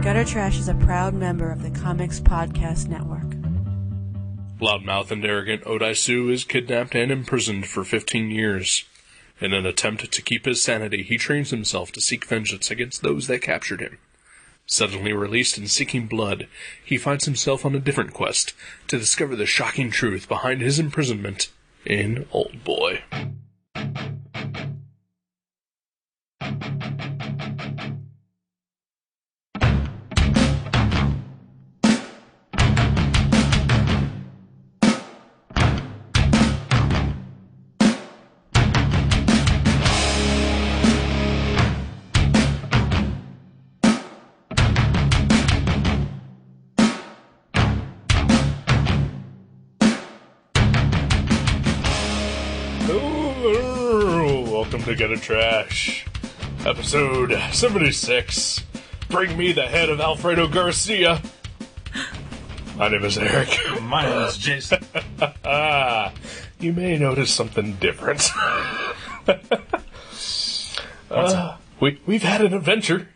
Gutter Trash is a proud member of the Comics Podcast Network. Loudmouth and arrogant Odaisu is kidnapped and imprisoned for 15 years. In an attempt to keep his sanity, he trains himself to seek vengeance against those that captured him. Suddenly released and seeking blood, he finds himself on a different quest to discover the shocking truth behind his imprisonment in Oldboy. Welcome to Gutter Trash, episode 76. Bring me the head of Alfredo Garcia. My name is Eric. My name is Jason. You may notice something different. We've had an adventure.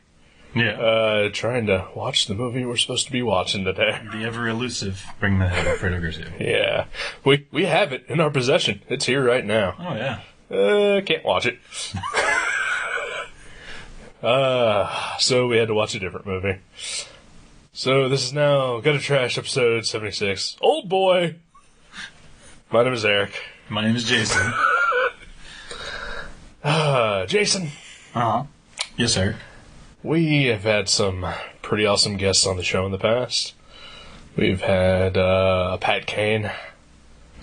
Yeah. Trying to watch the movie we're supposed to be watching today. The ever-elusive Bring the Head of Alfredo Garcia. Yeah. We have it in our possession. It's here right now. Oh, yeah. Can't watch it. So we had to watch a different movie. So this is now Gutter Trash episode 76. Oldboy! My name is Eric. My name is Jason. Jason. Uh-huh. Yes, sir. We have had some pretty awesome guests on the show in the past. We've had Pat Kane.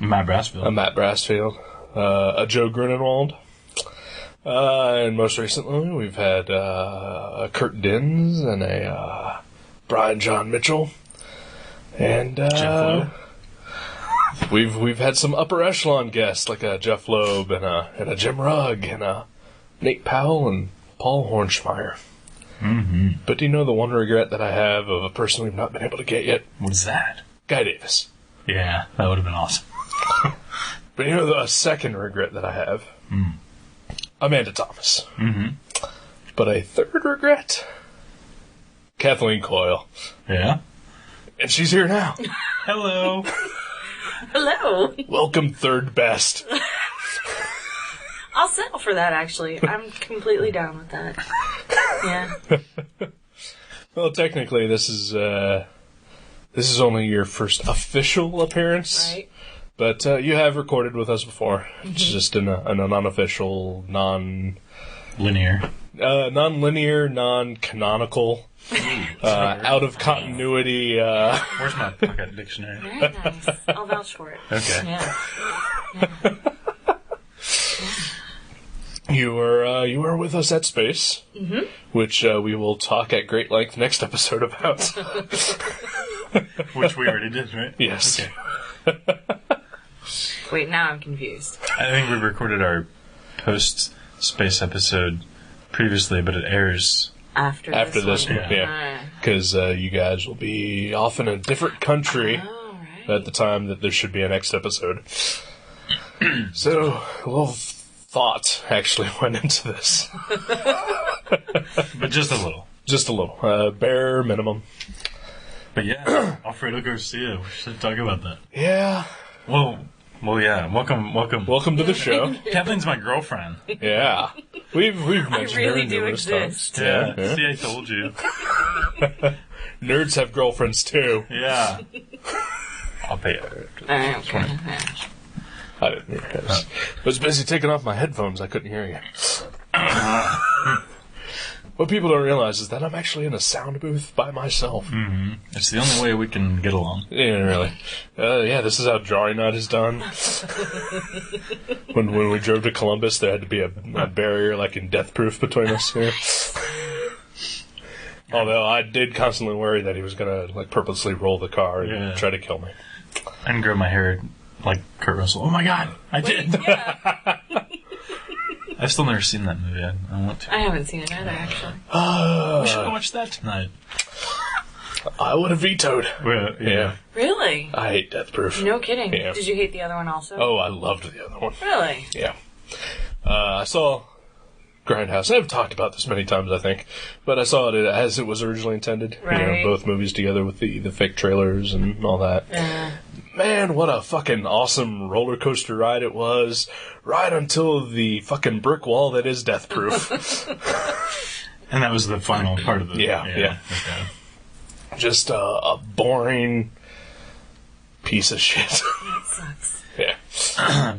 Matt Brassfield. Matt Brassfield. A Joe Grunenwald. And most recently, we've had Kurt Dins and a Brian John Mitchell. And Jeff Loeb. we've had some upper echelon guests like a Jeff Loeb and a Jim Rugg and a Nate Powell and Paul Hornschmeyer. Mm-hmm. But do you know the one regret that I have of a person we've not been able to get yet? What's that? Guy Davis. Yeah, that would have been awesome. But you know the second regret that I have? Amanda Thomas. Mm-hmm. But a third regret? Kathleen Coyle. Yeah? And she's here now. Hello. Hello. Welcome, third best. I'll settle for that, actually. I'm completely down with that. Yeah. Well, technically, this is only your first official appearance. Right. But you have recorded with us before. Mm-hmm. It's just in an unofficial, Linear. Non-linear, non-canonical, out of continuity. Where's my pocket dictionary? Very nice. I'll vouch for it. Okay. Yeah. You were with us at Space, which we will talk at great length next episode about. Which we already did, right? Yes. Okay. Wait, now I'm confused. I think we recorded our post-space episode previously, but it airs after this one. Yeah. Because you guys will be off in a different country at the time that there should be a next episode. So, a little thought actually went into this. But just a little. Just a little. Bare minimum. But yeah, Alfredo Garcia, we should talk about that. Yeah. Well, yeah. Welcome to the show. Kathleen's my girlfriend. Yeah. We've mentioned really her numerous times. Yeah. See, I told you. Nerds have girlfriends too. Yeah. I'll pay her. I didn't hear it. I was busy taking off my headphones. I couldn't hear you. What people don't realize is that I'm actually in a sound booth by myself. Mm-hmm. It's the only way we can get along. Yeah, really. Yeah, this is how Drawing Night is done. when we drove to Columbus, there had to be a barrier, like in Death Proof, between us here. Although I did constantly worry that he was going to purposely roll the car and try to kill me. And grow my hair like Kurt Russell. Oh my god, I did! Yeah. I've still never seen that movie. I want to. I haven't seen it either, actually. We should watch that tonight. I would have vetoed. Well, yeah. Really? I hate Death Proof. No kidding. Yeah. Did you hate the other one also? Oh, I loved the other one. Really? Yeah. I saw Grindhouse. I've talked about this many times, I think, but I saw it as it was originally intended. Right. Both movies together with the fake trailers and all that. Man, what a fucking awesome roller coaster ride it was, right until the fucking brick wall that is Death Proof. And that was the final part of the... Yeah. Okay. Just a boring piece of shit. That sucks. Yeah.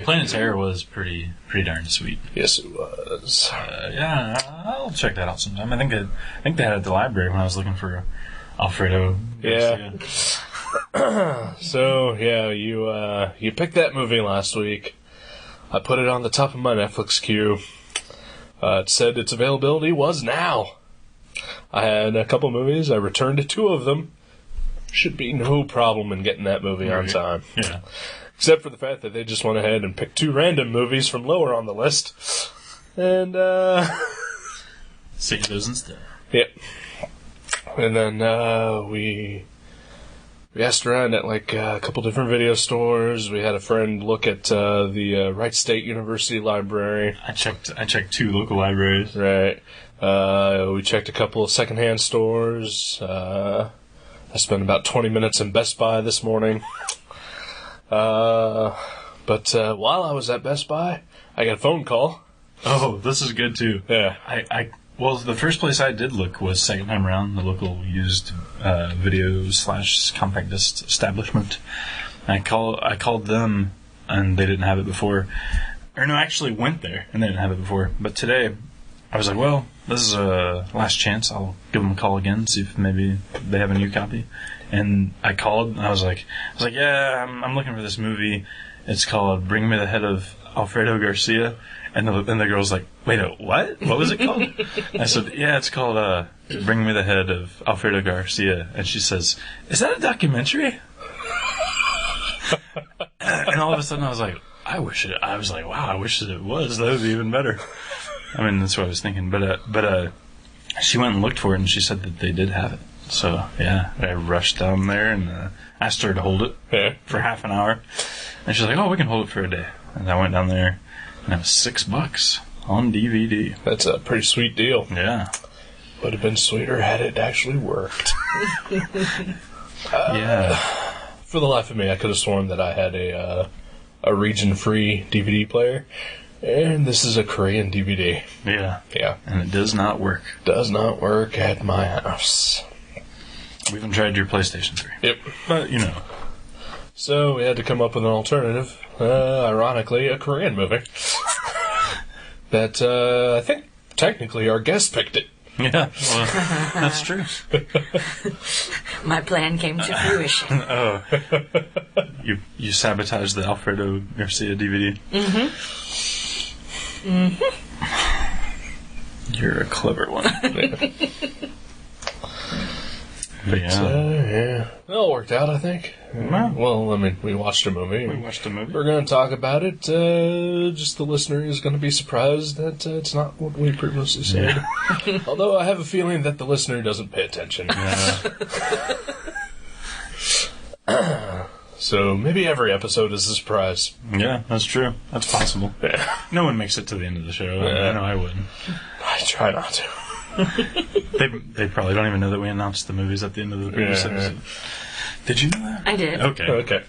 Planet Terror was pretty darn sweet. Yes, it was. Yeah, I'll check that out sometime. I think they had it at the library when I was looking for Alfredo. Yeah. So, yeah, you picked that movie last week. I put it on the top of my Netflix queue. It said its availability was now. I had a couple movies. I returned to 2 of them. Should be no problem in getting that movie on time. Yeah. Except for the fact that they just went ahead and picked 2 random movies from lower on the list. And, See those instead. Yep. And then, we asked around at, like, a couple different video stores. We had a friend look at, the, Wright State University Library. I checked 2 local libraries. Right. We checked a couple of secondhand stores. I spent about 20 minutes in Best Buy this morning. But while I was at Best Buy, I got a phone call. Oh, this is good too. Yeah. Well, the first place I did look was second time around, the local used video / compact disc establishment. I called them, and they didn't have it before. Or no, I actually went there, and they didn't have it before. But today, I was like, well, this is a last chance. I'll give them a call again, see if maybe they have a new copy. And I called, and I was like, yeah, I'm looking for this movie. It's called Bring Me the Head of Alfredo Garcia. And the girl's like, wait, what? What was it called? I said, yeah, it's called Bring Me the Head of Alfredo Garcia. And she says, is that a documentary? And all of a sudden I was like, I wish that it was. That would be even better. I mean, that's what I was thinking. But she went and looked for it, and she said that they did have it. So, yeah, I rushed down there and asked her to hold it for half an hour. And she's like, oh, we can hold it for a day. And I went down there, and it was $6 on DVD. That's a pretty sweet deal. Yeah. Would have been sweeter had it actually worked. Yeah. For the life of me, I could have sworn that I had a region-free DVD player. And this is a Korean DVD. Yeah. Yeah. And it does not work. Does not work at my house. We even tried your PlayStation 3. Yep. But, you know. So we had to come up with an alternative. Ironically, a Korean movie. That, I think, technically our guest picked it. Yeah, well, that's true. My plan came to fruition. Oh. You sabotaged the Alfredo Garcia DVD? Mm-hmm. Mm-hmm. You're a clever one. But yeah. Yeah. Well, it worked out, I think. Well, I mean, we watched a movie. We're going to talk about it. Just the listener is going to be surprised that it's not what we previously said. Yeah. Although I have a feeling that the listener doesn't pay attention. Yeah. So maybe every episode is a surprise. Yeah, that's true. That's possible. Yeah. No one makes it to the end of the show. I know I wouldn't. I try not to. They probably don't even know that we announced the movies at the end of the previous episode. Did you know that? I did. Okay.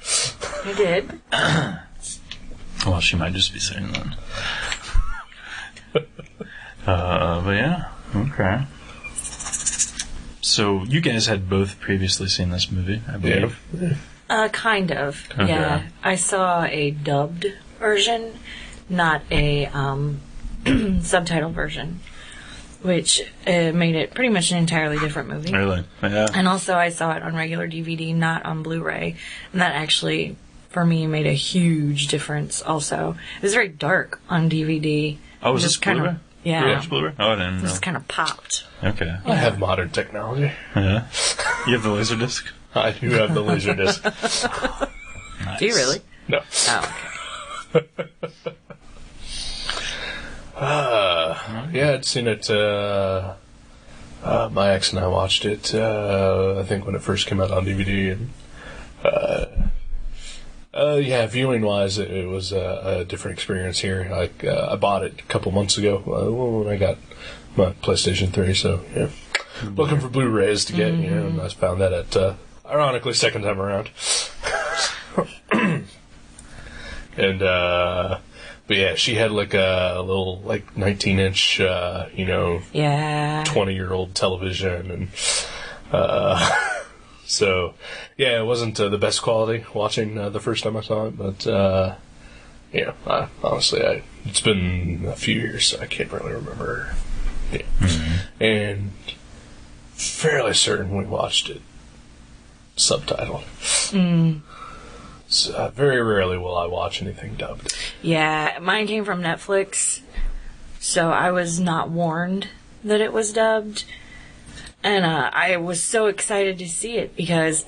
I did. Well, she might just be saying that. But yeah. Okay. So you guys had both previously seen this movie, I believe. Yeah. Kind of. Okay. Yeah. I saw a dubbed version, not a subtitle version, which made it pretty much an entirely different movie. Really? Yeah. And also I saw it on regular DVD, not on Blu-ray. And that actually, for me, made a huge difference also. It was very dark on DVD. Oh, was this Blu-ray? Yeah. You watched Blu-ray? Oh, I didn't know. Just kind of popped. Okay. I have modern technology. Yeah. You have the Laserdisc? I do have the Laserdisc. Nice. Do you really? No. Oh, okay. Yeah, I'd seen it. My ex and I watched it. I think when it first came out on DVD, and Yeah, viewing wise, it was a different experience here. Like, I bought it a couple months ago when I got my PlayStation 3, so, yeah. Looking for Blu-rays to get, and I found that at, ironically, second time around. And, but yeah, she had like a little, 19-inch, 20-year-old television, and, so, yeah, it wasn't the best quality watching the first time I saw it, but, honestly, it's been a few years, so I can't really remember. Yeah. And fairly certain we watched it subtitled. So, very rarely will I watch anything dubbed. Yeah, mine came from Netflix, so I was not warned that it was dubbed. And I was so excited to see it because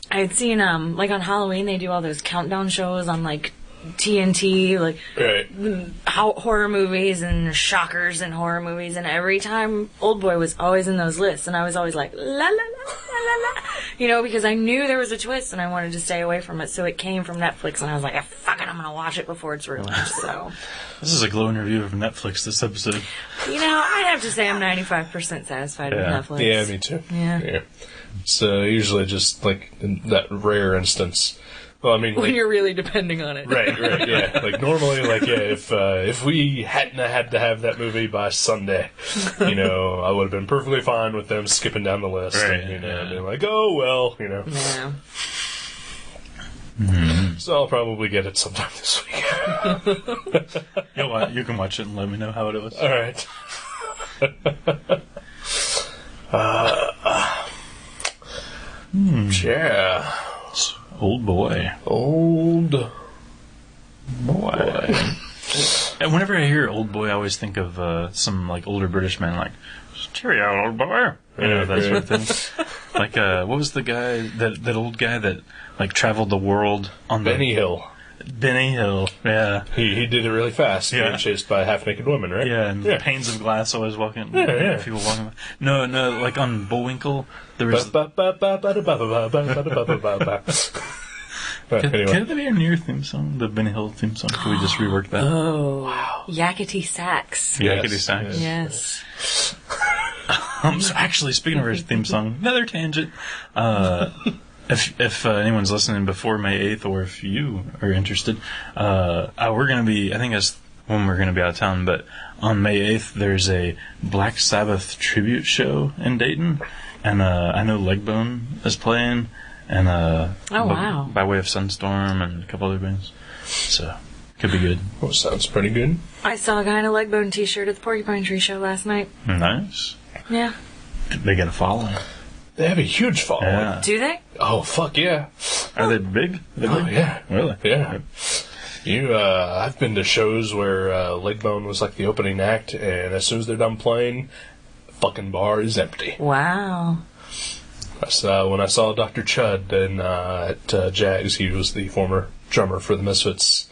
I had seen, on Halloween, they do all those countdown shows on, TNT, right. Horror movies and shockers and horror movies, and every time Oldboy was always in those lists, and I was always like, la la la la la, because I knew there was a twist and I wanted to stay away from it, so it came from Netflix, and I was like, fuck it, I'm gonna watch it before it's released, so. This is a glowing review of Netflix, this episode. I'd have to say I'm 95% satisfied with Netflix. Yeah, me too. Yeah. It's usually just, in that rare instance. Well, I mean, when you're really depending on it. Right, yeah. Normally, if we hadn't had to have that movie by Sunday, I would have been perfectly fine with them skipping down the list. Right, and, being like, oh, well, Yeah. So I'll probably get it sometime this week. You can watch it and let me know how it was. All right. Yeah. Oldboy. Old boy. And whenever I hear Oldboy, I always think of some older British man, cheerio, old boy. That sort of thing. What was the guy, that old guy that traveled the world on Benny Hill. Benny Hill, yeah. He did it really fast. Yeah. Being chased by half-naked women, right? Yeah, and panes of glass always walking. Yeah. People walking. No, on Bullwinkle, there was. Anyway. Can that be our new theme song? The Benny Hill theme song? Can we just rework that? Oh, wow. Yakety sax. Yakety sax. Yes. So actually, speaking of our theme song, another tangent. If anyone's listening before May 8th, or if you are interested, we're going to be, I think that's when we're going to be out of town, but on May 8th, there's a Black Sabbath tribute show in Dayton, and I know Legbone is playing, and wow. by way of Sunstorm and a couple other bands, so could be good. Well, sounds pretty good. I saw a guy in a Legbone t-shirt at the Porcupine Tree show last night. Nice. Yeah. They got a following. They have a huge following. Yeah. Do they? Oh, fuck yeah. Are they big? Yeah. Really? Yeah. I've been to shows where Legbone was the opening act, and as soon as they're done playing, the fucking bar is empty. Wow. When I saw Dr. Chud at Jags, he was the former drummer for the Misfits,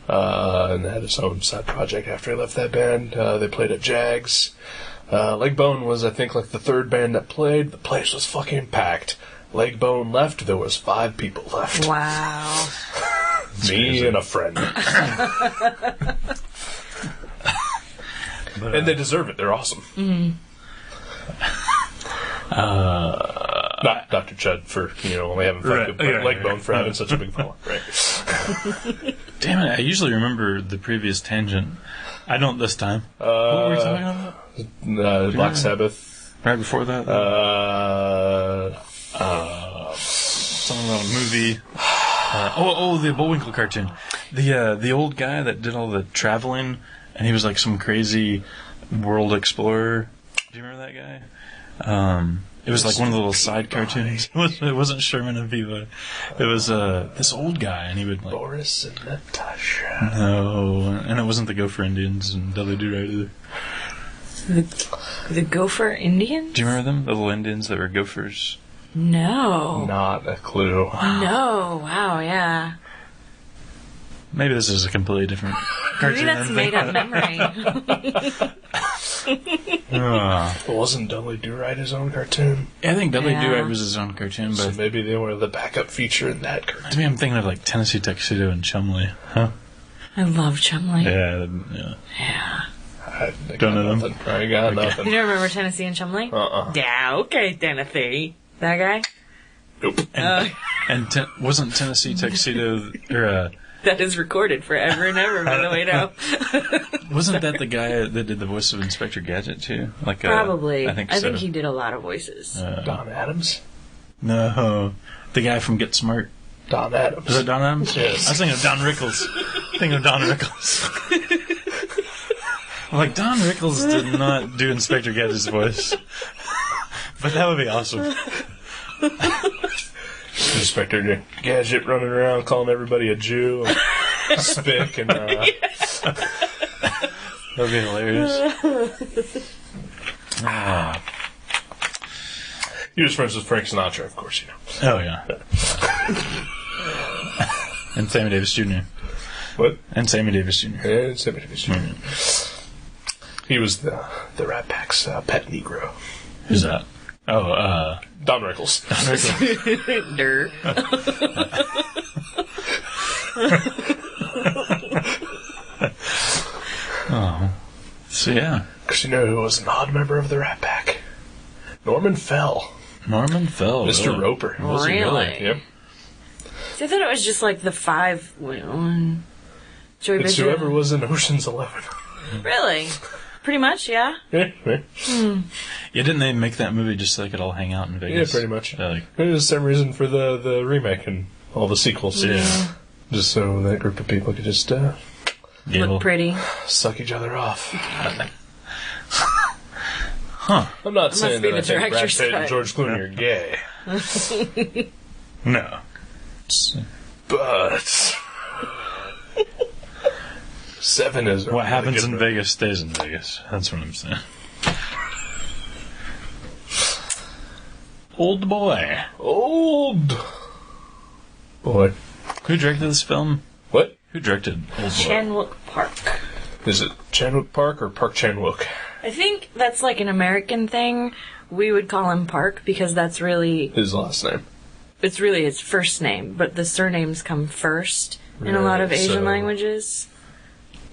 and had his own side project after he left that band. They played at Jags. Legbone was, I think, the third band that played. The place was fucking packed. Legbone left, there was 5 people left. Wow. Me and a friend. And they deserve it. They're awesome. Mm-hmm. Not Dr. Chud for, only having 5 people, but Legbone for having such a big following. Right. Damn it, I usually remember the previous tangent. I don't this time. What were we talking about? Black Sabbath. Right before that? Something about a movie. The Bullwinkle cartoon. The old guy that did all the traveling, and he was some crazy world explorer. Do you remember that guy? It was one of the little side cartoons. It wasn't Sherman and Viva. It was this old guy, and he would Boris and Natasha. No, and it wasn't the Gopher Indians and Dudley Do-Right either. The Gopher Indians? Do you remember them? The little Indians that were gophers? No. Not a clue. No. Wow, yeah. Maybe this is a completely different cartoon. Maybe that's made up memory. Wasn't Dudley Do-Right his own cartoon? I think Dudley Do-Right was his own cartoon, So but maybe they were the backup feature in that cartoon. maybe I'm thinking of like Tennessee Tuxedo and Chumley. Huh? I love Chumley. Yeah. Yeah. I Don't know them. nothing. I got You nothing. don't remember Tennessee and Chumley? Yeah, okay, Tennessee. That guy? Nope. And wasn't Tennessee Tuxedo or That is recorded forever and ever, by the way, now. wasn't that the guy that did the voice of Inspector Gadget too? Like Probably. I think I so. think he did a lot of voices. Don Adams? No, the guy from Get Smart. Don Adams. Was that Don Adams? Yes. I was thinking of Don Rickles. I'm like, Don Rickles did not do Inspector Gadget's voice. But that would be awesome. Inspector Gadget running around calling everybody a Jew, and spick, and That would be hilarious. he was friends with Frank Sinatra, of course, you know. Oh, yeah. And Sammy Davis Jr. What? And Sammy Davis Jr. Yeah, Sammy Davis Jr. He was the Rat Pack's pet Negro. Who's that? Oh, Don Rickles. Durr. So, yeah. Because you know who was an odd member of the Rat Pack? Norman Fell. Norman Fell. Mr. Really? Roper. Was he Really? Yep. See, I thought it was just like the five. Joey It's Bishop. whoever was in Ocean's 11. Really? Pretty much, yeah. Yeah, Yeah, didn't they make that movie just so they could all hang out in Vegas? pretty much. Like, It was the same reason for the remake and all the sequels. yeah. Just so that group of people could just Look pretty. suck each other off. Huh. I'm not saying be that the I think Brad director's Pitt and cut. George Clooney are gay, No. but 7 is What happens in Vegas stays in Vegas. That's what I'm saying. Oldboy. Old boy. Who directed this film? What Who directed Oldboy? Chanwook Park. is it? Chanwook Park or Park Chanwook? I think that's like an American thing. We would call him Park because that's really, His last name. it's really his first name, but the surnames come first in a lot of Right, Asian so- languages.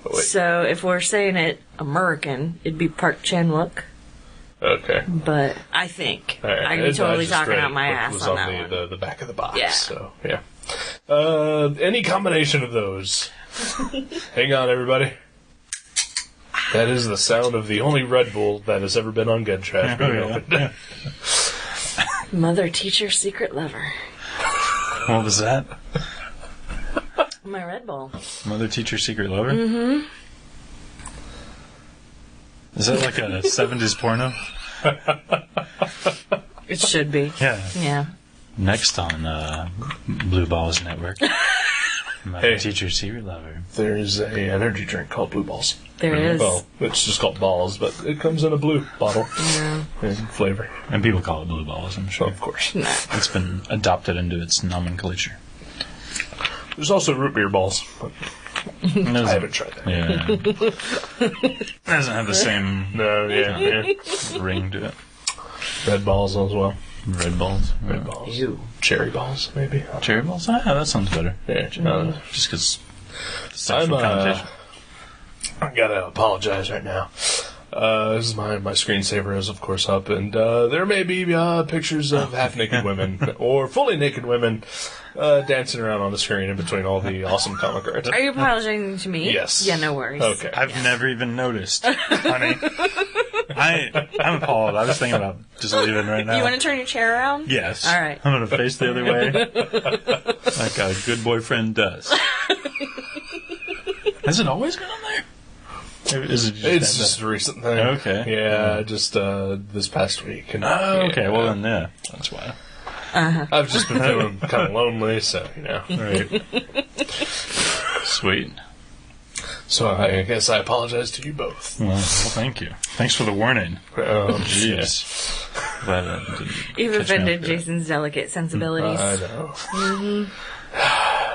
Oh, wait. So if we're saying it American, it'd be Park Chan-wook. Okay. But I think All right. I could be totally just talking read out my what ass was on that one. the back of the box. Yeah. So yeah. Any combination of those. Hang on, everybody. That is the sound of the only Red Bull that has ever been on Gun Trash being opened. Mother, teacher, secret lover. What was that? My Red Bull. Mother, teacher, secret lover? Mm-hmm. Is that like a 70s porno? It should be. Yeah. Yeah. Next on Blue Balls Network. Mother, Hey. teacher, secret lover. There's a energy drink called Blue Balls. There is. Well, it's just called Balls, but it comes in a blue bottle. Yeah. And flavor. And people call it Blue Balls, I'm sure. Of course. Nah. It's been adopted into its nomenclature. There's also root beer balls, but I haven't tried that. Yeah. It doesn't have the same No, yeah. ring to it. Red balls as well. Red balls. Red balls. Cherry balls, maybe. Cherry balls? Ah, that sounds better. Yeah, Just because I'm, sexual connotation. I gotta apologize right now. This is my screensaver is of course up, and there may be pictures of half-naked women or fully naked women dancing around on the screen in between all the awesome comic art. Are you apologizing to me? Yes. Yeah, no worries. Okay. I've never even noticed, honey. I'm appalled. I was thinking about just leaving right now. You want to turn your chair around? Yes. All right. I'm going to face the other way, like a good boyfriend does. Has it always been on there? Is it It's just a recent thing. Okay. Yeah, just this past week. And, Oh, okay. yeah, Well, then, yeah. That's why. I've just been feeling kind of lonely, so, you know. Right. Sweet. So I guess I apologize to you both. Well, thank you. Thanks for the warning. Jeez. Glad that didn't You've catch me offended off guard. Jason's delicate sensibilities. I know.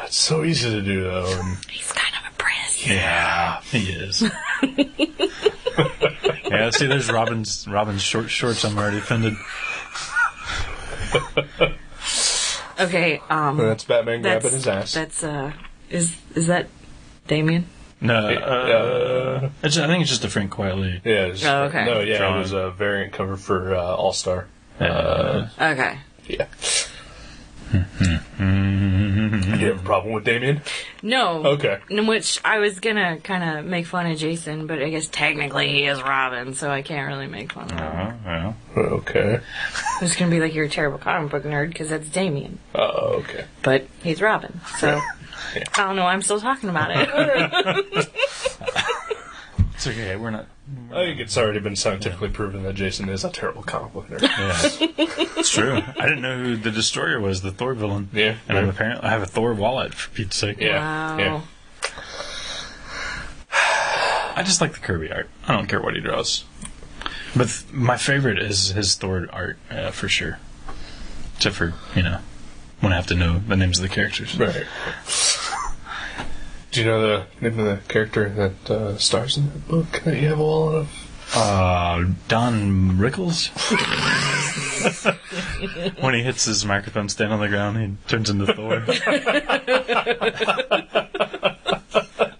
It's so easy to do, though. And He's kind of a prince. Yeah, he is. Yeah, Yeah, see, there's Robin's short shorts. I'm already offended. Okay, That's Batman grabbing his ass. That's, is that Damien? No, I think it's just a Frank Quietly. Yeah. Okay. No, yeah, Drawing. it was a variant cover for All-Star. Okay. Yeah. Do you have a problem with Damien? No. Okay. In which I was gonna kind of make fun of Jason, but I guess technically he is Robin, so I can't really make fun of him. Well. Okay. It's gonna be like, you're a terrible comic book nerd, because that's Damien. Oh, okay. But he's Robin, so Yeah. I don't know why I'm still talking about it. It's okay. We're not. I think it's already been scientifically proven that Jason is a terrible comic book nerd. Yeah, it's true. I didn't know who the Destroyer was, the Thor villain. Yeah. And I have a Thor wallet, for Pete's sake. Yeah. Wow. Yeah. I just like the Kirby art. I don't care what he draws. But my favorite is his Thor art, for sure. Except for, when I have to know the names of the characters. Right. Do you know the name of the character that stars in that book that you have a wallet of? Don Rickles? When he hits his microphone stand on the ground, he turns into Thor.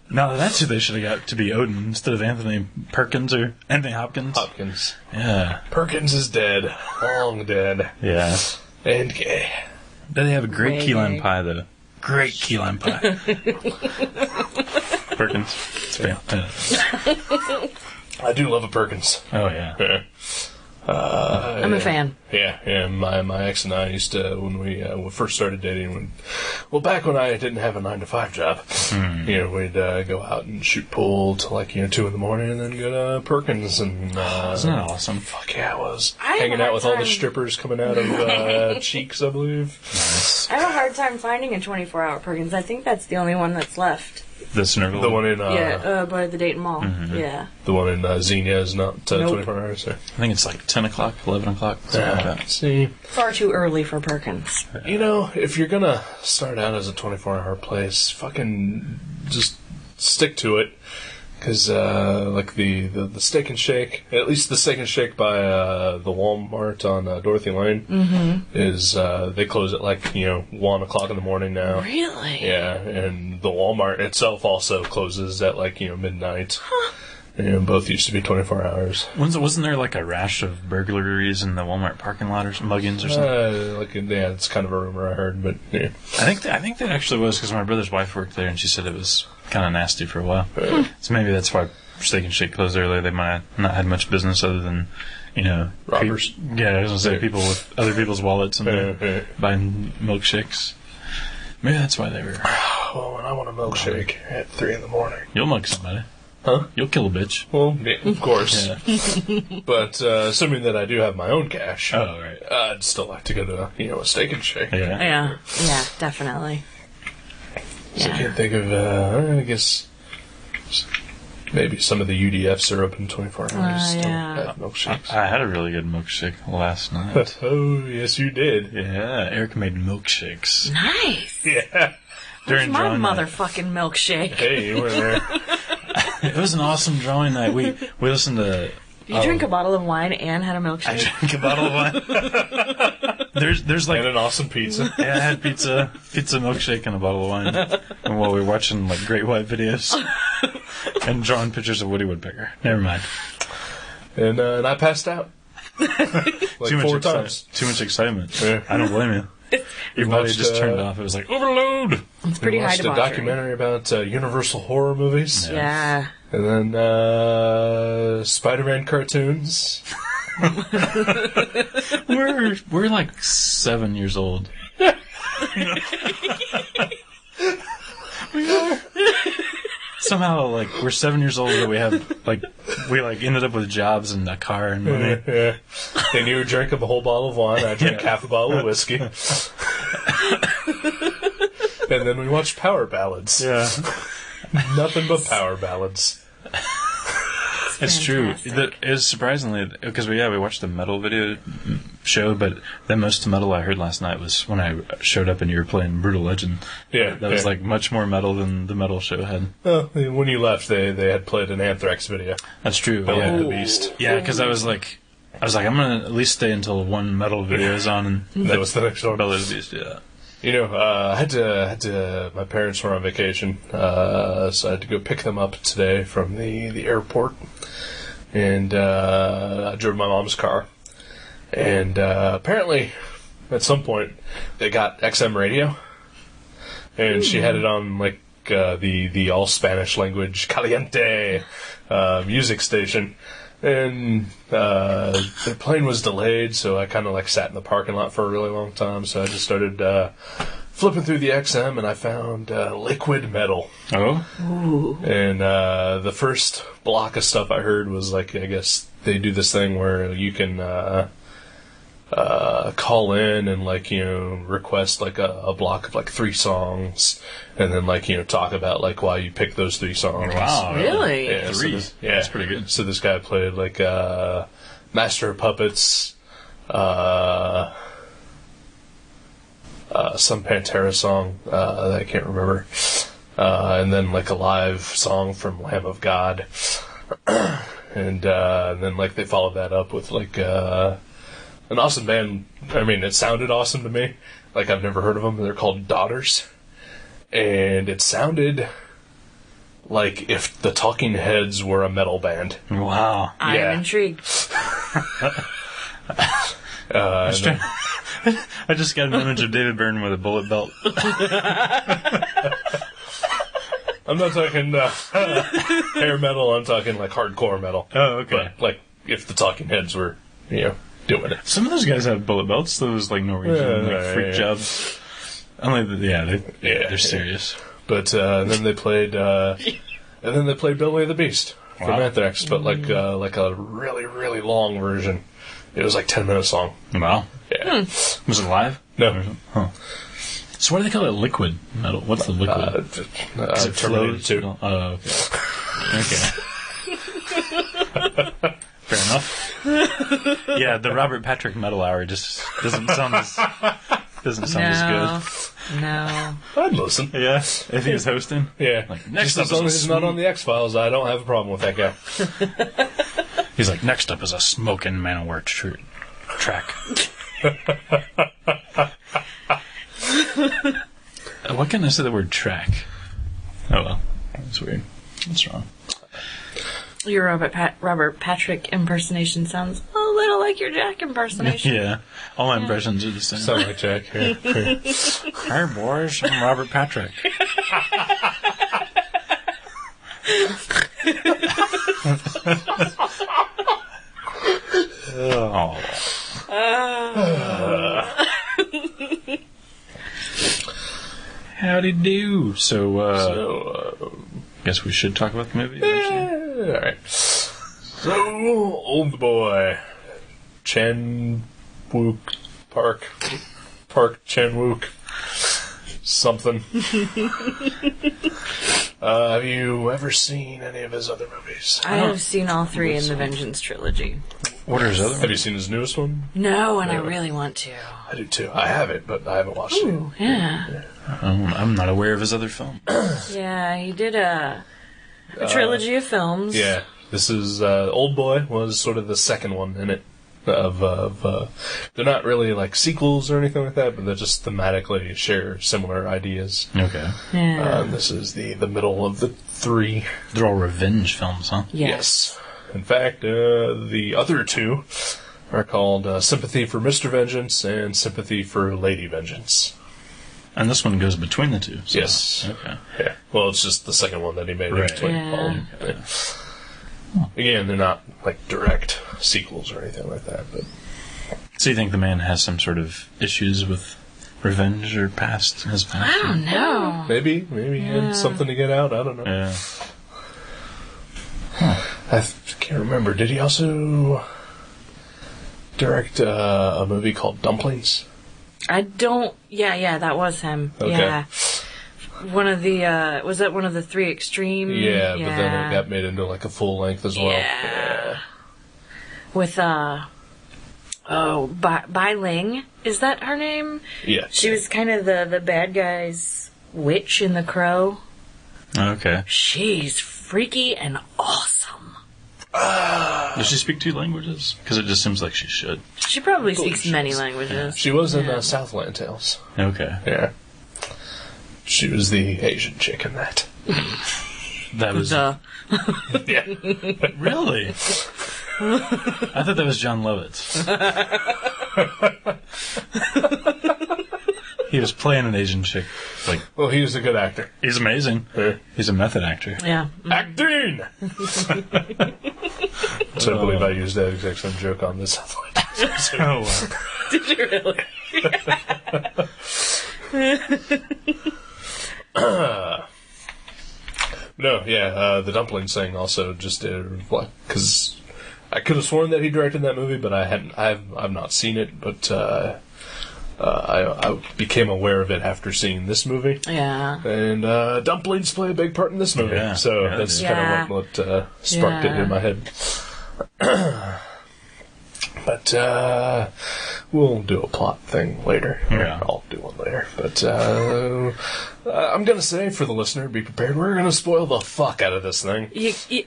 No, that's who they should have got to be Odin instead of Anthony Perkins or Anthony Hopkins. Hopkins. Yeah. Perkins is dead. Long dead. Yeah. And gay. They have a great Way key lime gay. pie, though. Great key lime pie. Perkins. It's I do love a Perkins. Oh, yeah. Yeah. I'm a fan. Yeah. My ex and I used to, when we first started dating, back when I didn't have a 9-to-5 job, we'd go out and shoot pool till 2 in the morning, and then go to Perkins and. Isn't that awesome? Fuck yeah, it was. I have Hanging a out hard with all the time- strippers coming out of Cheeks, I believe. Nice. I have a hard time finding a 24-hour Perkins. I think that's the only one that's left. The Snurgle. The one in by the Dayton Mall. Yeah. the one in Xenia is not Nope. 24 hours. So. I think it's 10 o'clock, 11 o'clock, something like that. See, Far too early for Perkins. if you're gonna start out as a 24-hour place, fucking just stick to it. Because, the Steak and Shake, at least the Steak and Shake by the Walmart on Dorothy Lane, is, they close at 1 o'clock in the morning now. Really? Yeah, and the Walmart itself also closes at, midnight. Both used to be 24 hours. Wasn't there a rash of burglaries in the Walmart parking lot or some muggings or something? Yeah, it's kind of a rumor I heard, but yeah. I think that actually was because my brother's wife worked there and she said it was kind of nasty for a while. So maybe that's why Steak and Shake closed early. They might have not had much business other than, Robbers. Yeah, I was going to say people with other people's wallets and they're buying milkshakes. Maybe that's why they were. Well, when I want a milkshake at 3 in the morning. You'll mug somebody. Huh? You'll kill a bitch. Well, yeah, of course. Yeah. But assuming that I do have my own cash, Oh, right. I'd still like to go to a Steak and Shake. Yeah. Yeah, definitely. So I Yeah. can't think of, I guess, maybe some of the UDFs are open 24 hours. Still yeah. have milkshakes. I had a really good milkshake last night. Oh, yes, you did. Yeah, Eric made milkshakes. Nice. Yeah. During My drawing night. motherfucking milkshake. Hey, you were there. It was an awesome drawing night. We listened to... You drink a bottle of wine and had a milkshake? I drank a bottle of wine. There's And an awesome pizza. Yeah, I had pizza, milkshake, and a bottle of wine. And while we were watching Great White videos and drawing pictures of Woody Woodpecker. Never mind. And I passed out. Too much 4 times. Too much excitement. Yeah. I don't blame you. Your body watched, just turned off. It was overload. It's pretty We high watched a debauchery. documentary about Universal horror movies. Yeah. And then Spider-Man cartoons. We're 7 years old. We are. Somehow, we're 7 years old, and we have we ended up with jobs and a car and money. Yeah. And you drank up a whole bottle of wine. I drank half a bottle of whiskey. And then we watched power ballads. Yeah, Nothing but power ballads. it's true. fantastic. It's surprisingly because we watched the metal video show, but the most metal I heard last night was when I showed up and you were playing Brutal Legend. Yeah. That was like much more metal than the metal show had. Well, when you left, they had played an Anthrax video. That's true. Belly of the Beast. Yeah, because I was like, I'm going to at least stay until one metal video is on. And That was the next one. Belly of the Beast, yeah. You know, I had to. My parents were on vacation, so I had to go pick them up today from the airport, and I drove my mom's car, and apparently, at some point, they got XM radio, and she had it on like the all Spanish language Caliente music station. And the plane was delayed, so I kind of like sat in the parking lot for a really long time. So I just started flipping through the XM, and I found liquid metal. Oh? Ooh. And the first block of stuff I heard was like, I guess they do this thing where you can call in and like, you know, request like a block of like 3 songs, and then like, you know, talk about like why you picked those 3 songs. Wow. Really? Yeah, 3. That's pretty good. So this guy played like Master of Puppets, some Pantera song that I can't remember, and then like a live song from Lamb of God, and then like they followed that up with like an awesome band. I mean, it sounded awesome to me. Like, I've never heard of them. They're called Daughters. And it sounded like if the Talking Heads were a metal band. Wow. I am intrigued. I just got an image of David Byrne with a bullet belt. I'm not talking hair metal. I'm talking like hardcore metal. Oh, okay. But like if the Talking Heads were, you know, doing it. Some of those guys have bullet belts. Those like Norwegian freak yeah. jobs. Only, they're serious. But then they played, Belly of the Beast from Wow. Anthrax, but like a really really long version. It was like 10-minute song. Wow. Yeah. Was it live? No. Huh. So why do they call it liquid metal? What's the liquid? Is it Terminator flows? 2. Oh, okay. Fair enough. Yeah, the Robert Patrick Metal Hour just doesn't sound as good. No. I'd listen. Yeah, if he was hosting. Yeah. Like, next Just up as long is as he's not on the X-Files, I don't have a problem with that guy. He's like, next up is a smoking Manowar track. Why can't I say the word track? Oh well, that's weird. What's wrong? Your Robert Patrick impersonation sounds a little like your Jack impersonation. Yeah, all my impressions are the same. Sound like Jack. Yeah. Hey boys, I'm Robert Patrick. Oh. Howdy do. So, guess we should talk about the movie. All right. So, Oldboy, Chan Wook Park Chan Wook, something. Have you ever seen any of his other movies? I have seen all 3 in the Vengeance trilogy. What are his other Have you seen his newest one? No, and I really want to. I do too. I have it, but I haven't watched Ooh, yeah. I'm not aware of his other film. Yeah, he did a trilogy of films. it. Yeah, this is Oldboy was sort of the second one in it. They're not really like sequels or anything like that, but they just thematically share similar ideas. Okay. Yeah. This is the middle of the 3. They're all revenge films, huh? Yes. In fact, the other 2 are called Sympathy for Mr. Vengeance and Sympathy for Lady Vengeance. And this one goes between the 2. So. Yes. Okay. Yeah. Well, it's just the second one that he made. Right. Yeah. Again, they're not like direct sequels or anything like that, but So you think the man has some sort of issues with revenge or past? His past? I don't know. maybe he had something to get out. I don't know. Yeah. I can't remember. Did he also direct a movie called Dumplings? I don't... Yeah, that was him. Okay. Yeah. One of the... was that one of the 3 Extreme? Yeah, but then it got made into like a full length as well. Yeah. With, Bai Ling. Is that her name? Yeah. She was kind of the bad guy's witch in The Crow. Okay. She's freaky and awesome. Does she speak 2 languages? Because it just seems like she should. She probably speaks many languages. She was in Southland Tales. Okay. Yeah. She was the Asian chick in that. That was... Duh. Yeah. Really? I thought that was John Lovitz. He was playing an Asian chick. Like, Well, he was a good actor. he's amazing. Yeah. He's a method actor. Yeah. Acting! So I believe I used that exact same joke on this Southland Tales. Oh, wow. Did you really? No, yeah, the dumpling thing also just because I could have sworn that he directed that movie, but I hadn't. I've not seen it, but I became aware of it after seeing this movie. Yeah. And dumplings play a big part in this movie, Yeah. so Yeah, that's they kind of what sparked it in my head. But we'll do a plot thing later. Yeah. I'll do one later. But I'm going to say, for the listener, be prepared. We're going to spoil the fuck out of this thing.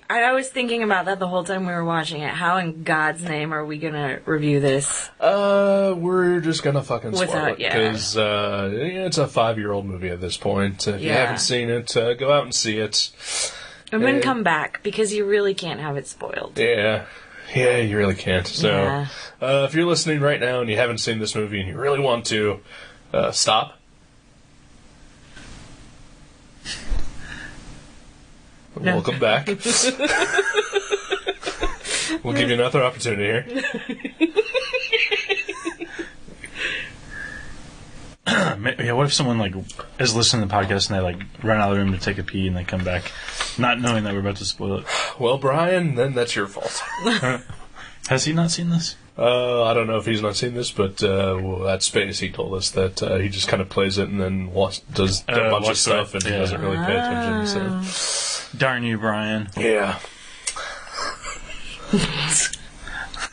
I was thinking about that the whole time we were watching it. How in God's name are we going to review this? We're just going to fucking spoil Without- it. yeah. Because it's a 5-year-old movie at this point. If you Yeah. haven't seen it, go out and see it. And then come back, because you really can't have it spoiled. Yeah. Yeah, you really can't. So, Yeah. if you're listening right now and you haven't seen this movie and you really want to, stop. No. We'll come back. We'll give you another opportunity here. Yeah, what if someone like is listening to the podcast and they like run out of the room to take a pee and they come back, not knowing that we're about to spoil it? Well, Brian, then that's your fault. Has he not seen this? I don't know if he's not seen this, but at Space he told us that he just kind of plays it and then does a bunch of watch stuff that. and he Yeah. doesn't really pay attention. So. Darn you, Brian. Yeah.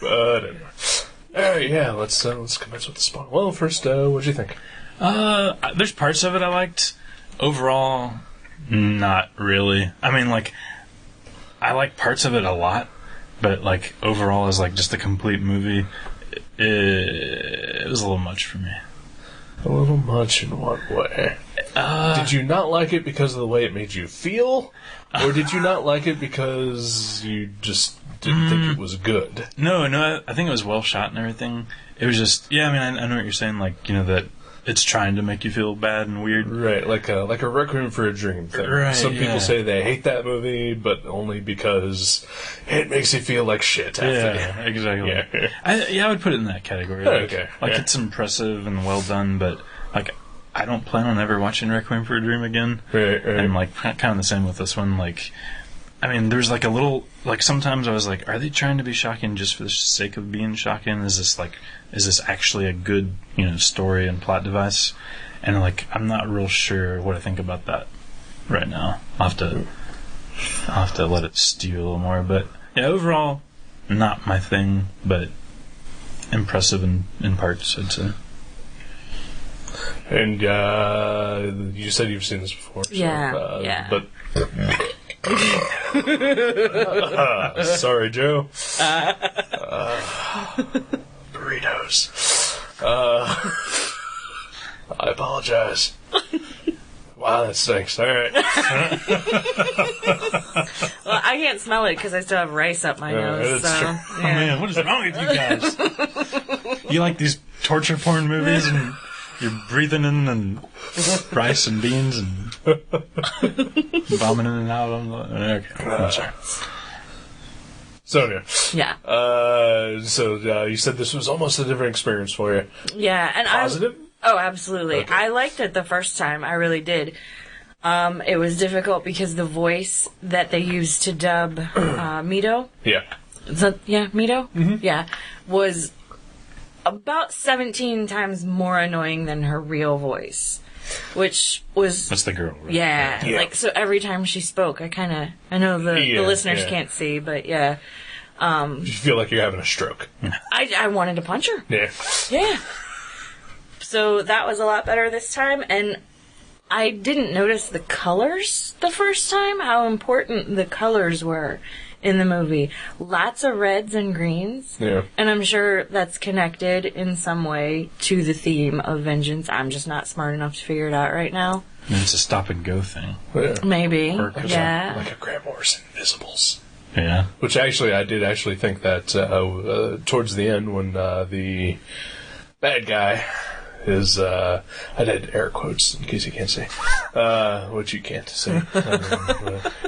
But anyway. Alright, yeah, let's commence with the spawn. Well, first, what'd you think? There's parts of it I liked. Overall, not really. I mean, like, I like parts of it a lot, but, like, overall as, like, just a complete movie, it was a little much for me. A little much in what way? Did you not like it because of the way it made you feel? Or did you not like it because you just didn't think it was good? No, I think it was well shot and everything. It was just, yeah, I mean, I know what you're saying, like, you know, that it's trying to make you feel bad and weird. Right, like a Requiem for a Dream thing. Right, Some people yeah. say they hate that movie, but only because it makes you feel like shit after Yeah, exactly. Yeah. I would put it in that category. Okay, Like, yeah. it's impressive and well done, but, like, I don't plan on ever watching Requiem for a Dream again. Right. And, like, kind of the same with this one. Like, I mean, there's, like, a little... Like, sometimes I was like, are they trying to be shocking just for the sake of being shocking? Is this actually a good, you know, story and plot device? And, like, I'm not real sure what I think about that right now. I'll have to let it stew a little more. But, yeah, overall, not my thing, but impressive in parts, I'd say. And you said you've seen this before. So, Yeah. But... sorry, Joe. Burritos. I apologize. Wow, that stinks. All right. Well, I can't smell it because I still have rice up my nose. that's So, true. Oh, yeah. man, what is wrong with you guys? You like these torture porn movies and you're breathing in and rice and beans and vomiting it out on the... Okay, I'm sorry. So, Yeah. you said this was almost a different experience for you. Yeah. And Positive? Oh, absolutely. Okay. I liked it the first time. I really did. It was difficult because the voice that they used to dub Mito, Yeah. Mito? Mm-hmm. Yeah, was about 17 times more annoying than her real voice, which was... That's the girl, right? Yeah, Yeah. like, so every time she spoke, I know the listeners can't see, but yeah. You feel like you're having a stroke. I wanted to punch her. Yeah. Yeah. So that was a lot better this time, and I didn't notice the colors the first time, how important the colors were in the movie. Lots of reds and greens. Yeah. And I'm sure that's connected in some way to the theme of vengeance. I'm just not smart enough to figure it out right now. And it's a stop and go thing. Yeah. Maybe. Yeah. Like a Grant Morrison Invisibles. Yeah. Which actually, I did actually think that towards the end when the bad guy is, I did air quotes in case you can't see, which you can't see.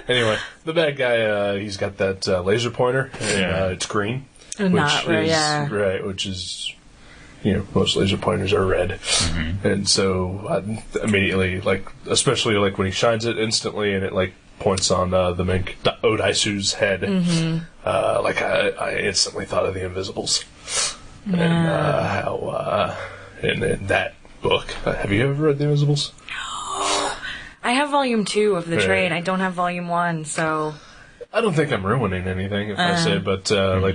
Anyway, the bad guy, he's got that laser pointer, and it's green. Right, which is, most laser pointers are red. Mm-hmm. And so I immediately, especially when he shines it instantly and it points on the main Odaisu's head, I instantly thought of the Invisibles. Yeah. And how in that book, have you ever read the Invisibles? I have volume 2 of the trade. I don't have volume 1, so I don't think I'm ruining anything if I say, but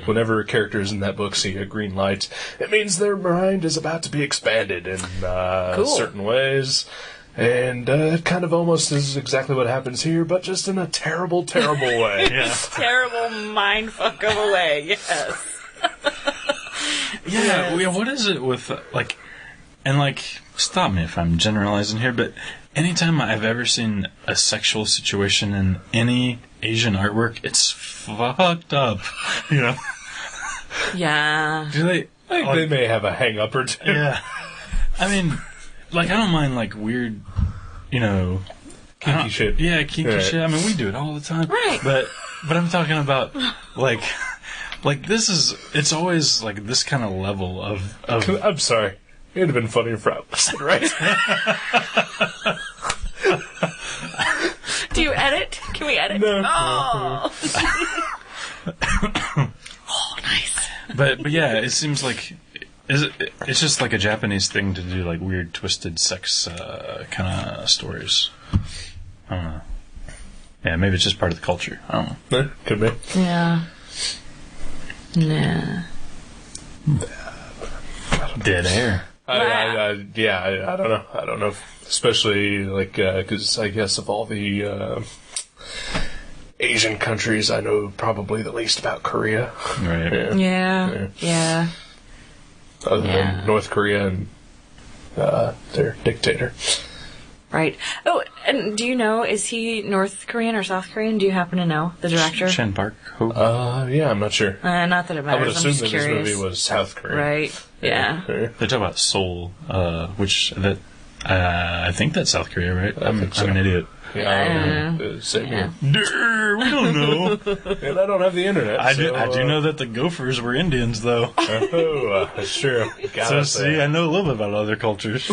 whenever characters in that book see a green light, it means their mind is about to be expanded in certain ways. And it kind of almost is exactly what happens here, but just in a terrible, terrible way. Yeah. Terrible mindfuck of a way, yes. Yeah, what is it with, stop me if I'm generalizing here, but anytime I've ever seen a sexual situation in any Asian artwork, it's fucked up, Yeah. Do they... they may have a hang-up or two. Yeah. I mean... I don't mind, weird, kinky shit. Yeah, kinky shit. I mean, we do it all the time. Right. But I'm talking about, this is, it's always, this kind of level of... I'm sorry. It would have been funnier if I listened, right? Do you edit? Can we edit? No. Oh, oh nice. But yeah, it seems like... It's just like a Japanese thing to do, weird, twisted sex kind of stories. I don't know. Yeah, maybe it's just part of the culture. I don't know. Could be. Yeah. Nah. Dead air. I don't know. I don't know. Especially, because I guess of all the Asian countries, I know probably the least about Korea. Right. Yeah. Other than North Korea and their dictator. Right. Oh, and do you know, is he North Korean or South Korean? Do you happen to know, the director? Chan Park-ho? Yeah, I'm not sure. Not that it matters. I would assume that curious. this movie was South Korean. Right. Yeah. They talk about Seoul, which I think that's South Korea, right? I'm an idiot. Yeah, same here. Durr, we don't know. And I don't have the internet. I do know that the Gophers were Indians, though. Oh, that's true. See, I know a little bit about other cultures.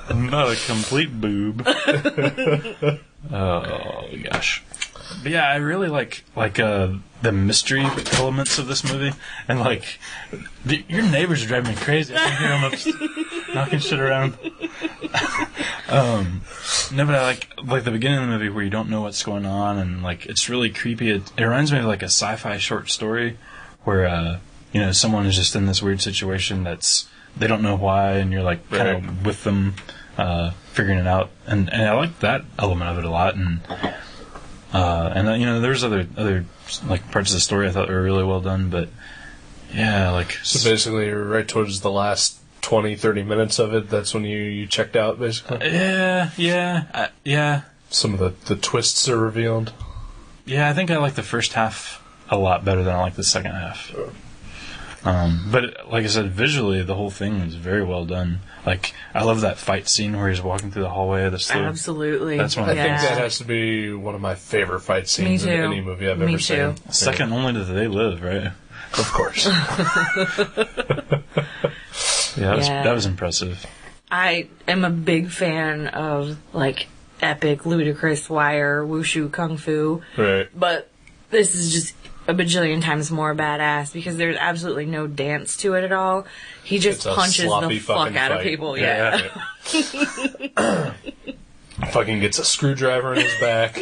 I'm not a complete boob. Oh, gosh. But yeah, I really like the mystery elements of this movie, and your neighbors are driving me crazy. I can hear them knocking shit around. No, but I like the beginning of the movie where you don't know what's going on, and it's really creepy. It reminds me of a sci-fi short story where someone is just in this weird situation they don't know why, and you're kind of with them, figuring it out, and I like that element of it a lot, and there's other parts of the story I thought were really well done, but yeah, so basically right towards the last 20-30 minutes of it, that's when you checked out, basically? Yeah. Some of the twists are revealed? Yeah, I think I like the first half a lot better than I like the second half. Sure. But like I said, visually, the whole thing is very well done. I love that fight scene where he's walking through the hallway of the store. Absolutely. That's one I think that has to be one of my favorite fight scenes in any movie I've ever seen. Second only to They Live, right? Of course. That was impressive. I am a big fan of epic, ludicrous wire, wushu kung fu. Right. But this is just a bajillion times more badass because there's absolutely no dance to it at all. He just punches the fuck out of people. Yeah. fucking gets a screwdriver in his back.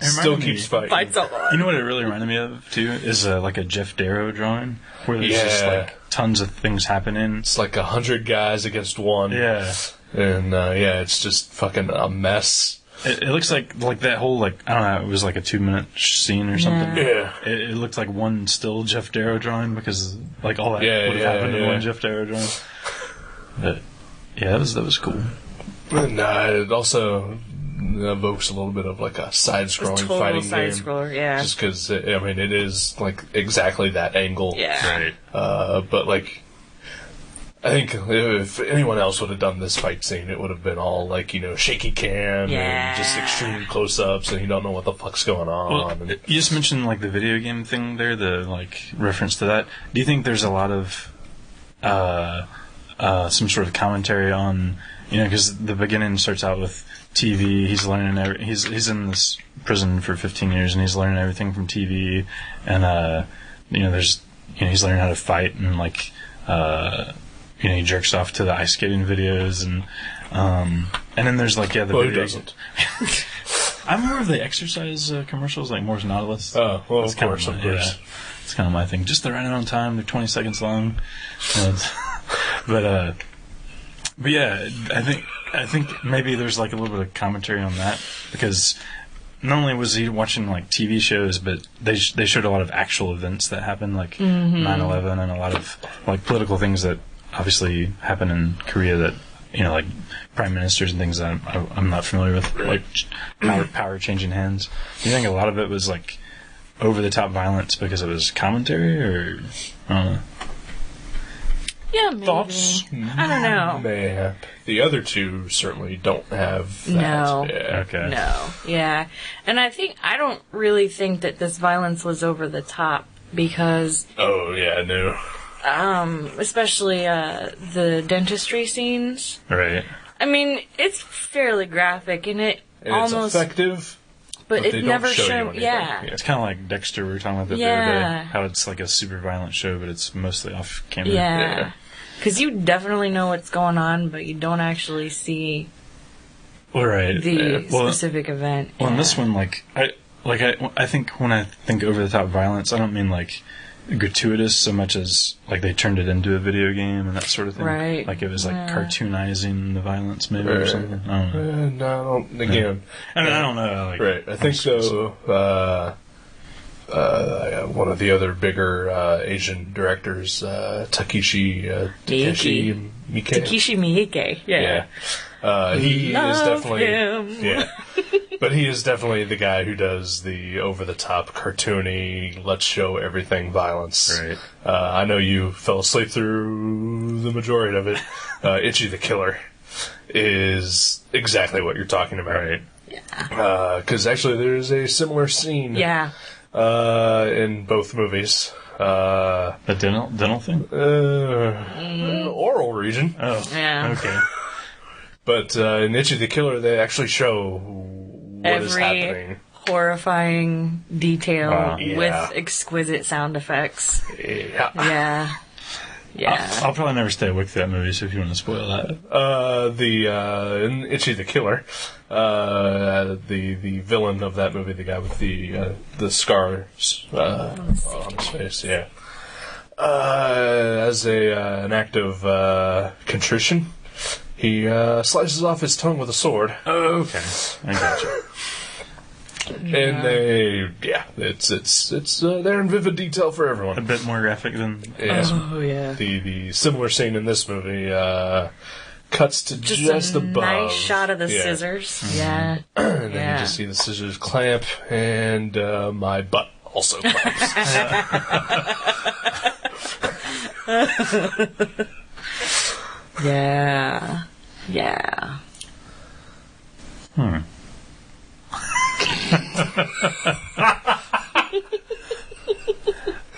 Still keeps fighting. Fights a lot. You know what it really reminded me of, too? Is like a Jeff Darrow drawing, where there's just like tons of things happening. It's like 100 guys against one. Yeah. And it's just fucking a mess. It looks like that whole, like, I don't know, it was like a 2-minute scene or something. Yeah. It looked like one still Jeff Darrow drawing, because like all that would have happened in one Jeff Darrow drawing. But yeah, that was cool. And it also evokes a little bit of like a side-scrolling fighting game. Side-scroller, yeah. Just because, I mean, it is like exactly that angle. Yeah. Right. But like, I think if anyone else would have done this fight scene, it would have been all like, shaky cam and just extreme close-ups, and you don't know what the fuck's going on. Well, you just mentioned like the video game thing there, the like reference to that. Do you think there's a lot of some sort of commentary on, because the beginning starts out with TV. He's learning. He's in this prison for 15 years, and he's learning everything from TV. And there's he's learning how to fight, and like he jerks off to the ice skating videos, and then there's like the who video. doesn't? I'm more of the exercise commercials, like Moore's Nautilus. Oh, well, That's of course. It's kind of my thing. Just the right amount of time. They're 20 seconds long. But yeah, I think maybe there's like a little bit of commentary on that, because not only was he watching like TV shows, but they showed a lot of actual events that happened, like 9/11, and a lot of like political things that obviously happen in Korea that like prime ministers and things that I'm not familiar with, like power changing hands. Do you think a lot of it was like over the top violence because it was commentary, or I don't know? Yeah, maybe. Thoughts? I don't know. Mayhap. The other two certainly don't have that. No. Yeah. Okay. No. Yeah. And I don't really think that this violence was over the top, because Oh, yeah, no. especially the dentistry scenes. Right. I mean, it's fairly graphic, and And almost it's effective, but they it don't never show you showed. anything. Yeah. It's kind of like Dexter. We were talking about that the other day. How it's like a super violent show, but it's mostly off camera. Yeah. Because you definitely know what's going on, but you don't actually see Right. the specific event. Well, in this one, I think when I think over the top violence, I don't mean like gratuitous so much as like they turned it into a video game and that sort of thing. Right. Like it was like cartoonizing the violence, maybe, or something. I don't know. No, again. I mean, I don't know. Like, Right. I think so. One of the other bigger Asian directors, Takeshi Miike. Takeshi Miike. Yeah. He is definitely him. yeah, but he is definitely the guy who does the over the top cartoony, let's show everything violence. Right. I know you fell asleep through the majority of it. Itchy the Killer is exactly what you're talking about, right? Because actually, there's a similar scene. Yeah. In both movies. The dental thing? Oral region. Oh, Yeah. okay. But in Itchy the Killer, they actually show what is happening. Horrifying detail Yeah. with exquisite sound effects. Yeah. Yeah. Yeah. I'll probably never stay awake through that movie, so if you want to spoil that. In Itchy the Killer, the villain of that movie, the guy with the scars on his face, yeah. As an act of contrition, he slices off his tongue with a sword. Oh, okay. I gotcha. And it's there in vivid detail for everyone. A bit more graphic than... Oh, yeah. The similar scene in this movie cuts to just a above. nice shot of the scissors. Mm-hmm. Yeah. And then you just see the scissors clamp, and my butt also clamps. Yeah. Yeah.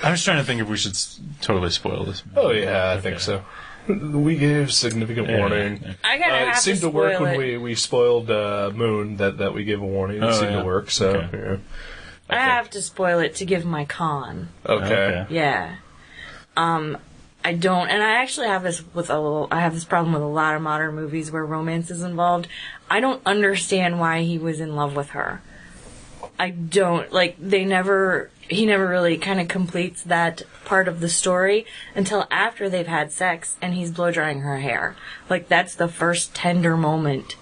I was trying to think if we should totally spoil this. Oh yeah, I think so. We gave significant warning. Yeah. I gotta have It seemed to spoil work when it. we spoiled Moon, that we gave a warning. It seemed to work, so... Okay. Yeah. I have to spoil it to give my con. Okay. Yeah. I I don't, and I actually have this I have this problem with a lot of modern movies where romance is involved. I don't understand why he was in love with her. I don't, like, he never really kind of completes that part of the story until after they've had sex and he's blow drying her hair. Like, that's the first tender moment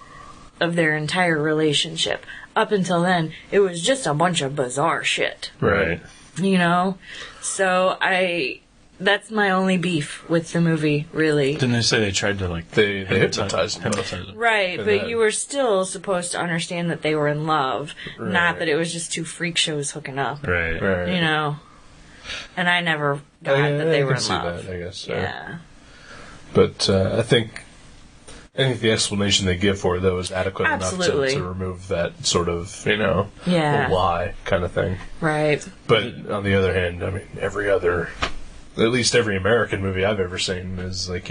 of their entire relationship. Up until then, it was just a bunch of bizarre shit. Right. You know? So that's my only beef with the movie, really. Didn't they say they tried to, like... They hypnotized him. Right, but you were still supposed to understand that they were in love, not that it was just two freak shows hooking up. Right. You know? And I never got that they were in love. That, I guess. Yeah. But I think the explanation they give for it, though, is adequate enough to remove that sort of, lie kind of thing. Right. But on the other hand, I mean, at least every American movie I've ever seen is like,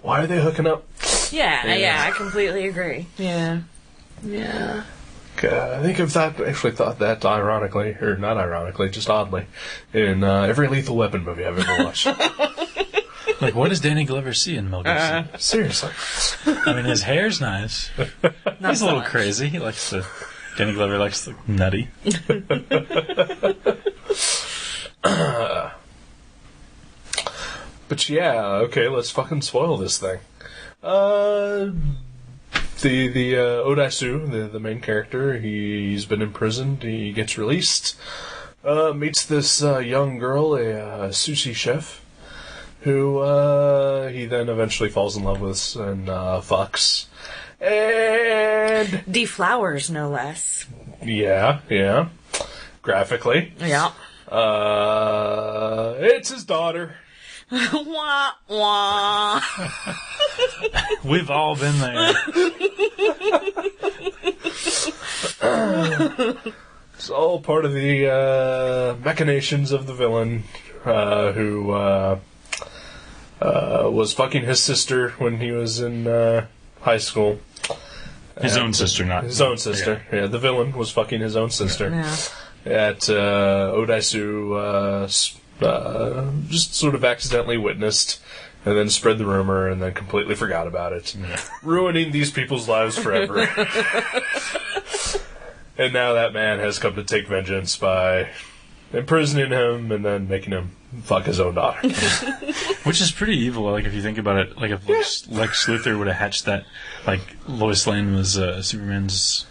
why are they hooking up? Yeah, I completely agree. Yeah. I think I've thought that ironically, or not ironically, just oddly, in every Lethal Weapon movie I've ever watched. Like, what does Danny Glover see in Mel Gibson? Seriously. I mean, his hair's nice. He's a little crazy. Danny Glover likes the nutty. But yeah, okay, let's fucking spoil this thing. The Odaisu, the main character, he's been imprisoned. He gets released. Meets this young girl, a sushi chef, who he then eventually falls in love with and fucks. And deflowers, no less. Yeah. Graphically. Yeah. It's his daughter. Wah, wah. We've all been there. It's all part of the machinations of the villain, who was fucking his sister when he was in high school. His own sister, not his own sister. Yeah, the villain was fucking his own sister. Yeah. At Odaisu just sort of accidentally witnessed, and then spread the rumor, and then completely forgot about it, ruining these people's lives forever. And now that man has come to take vengeance by imprisoning him and then making him fuck his own daughter. Which is pretty evil, like, if you think about it. Like, if Lex Luthor would have hatched that, like, Lois Lane was Superman's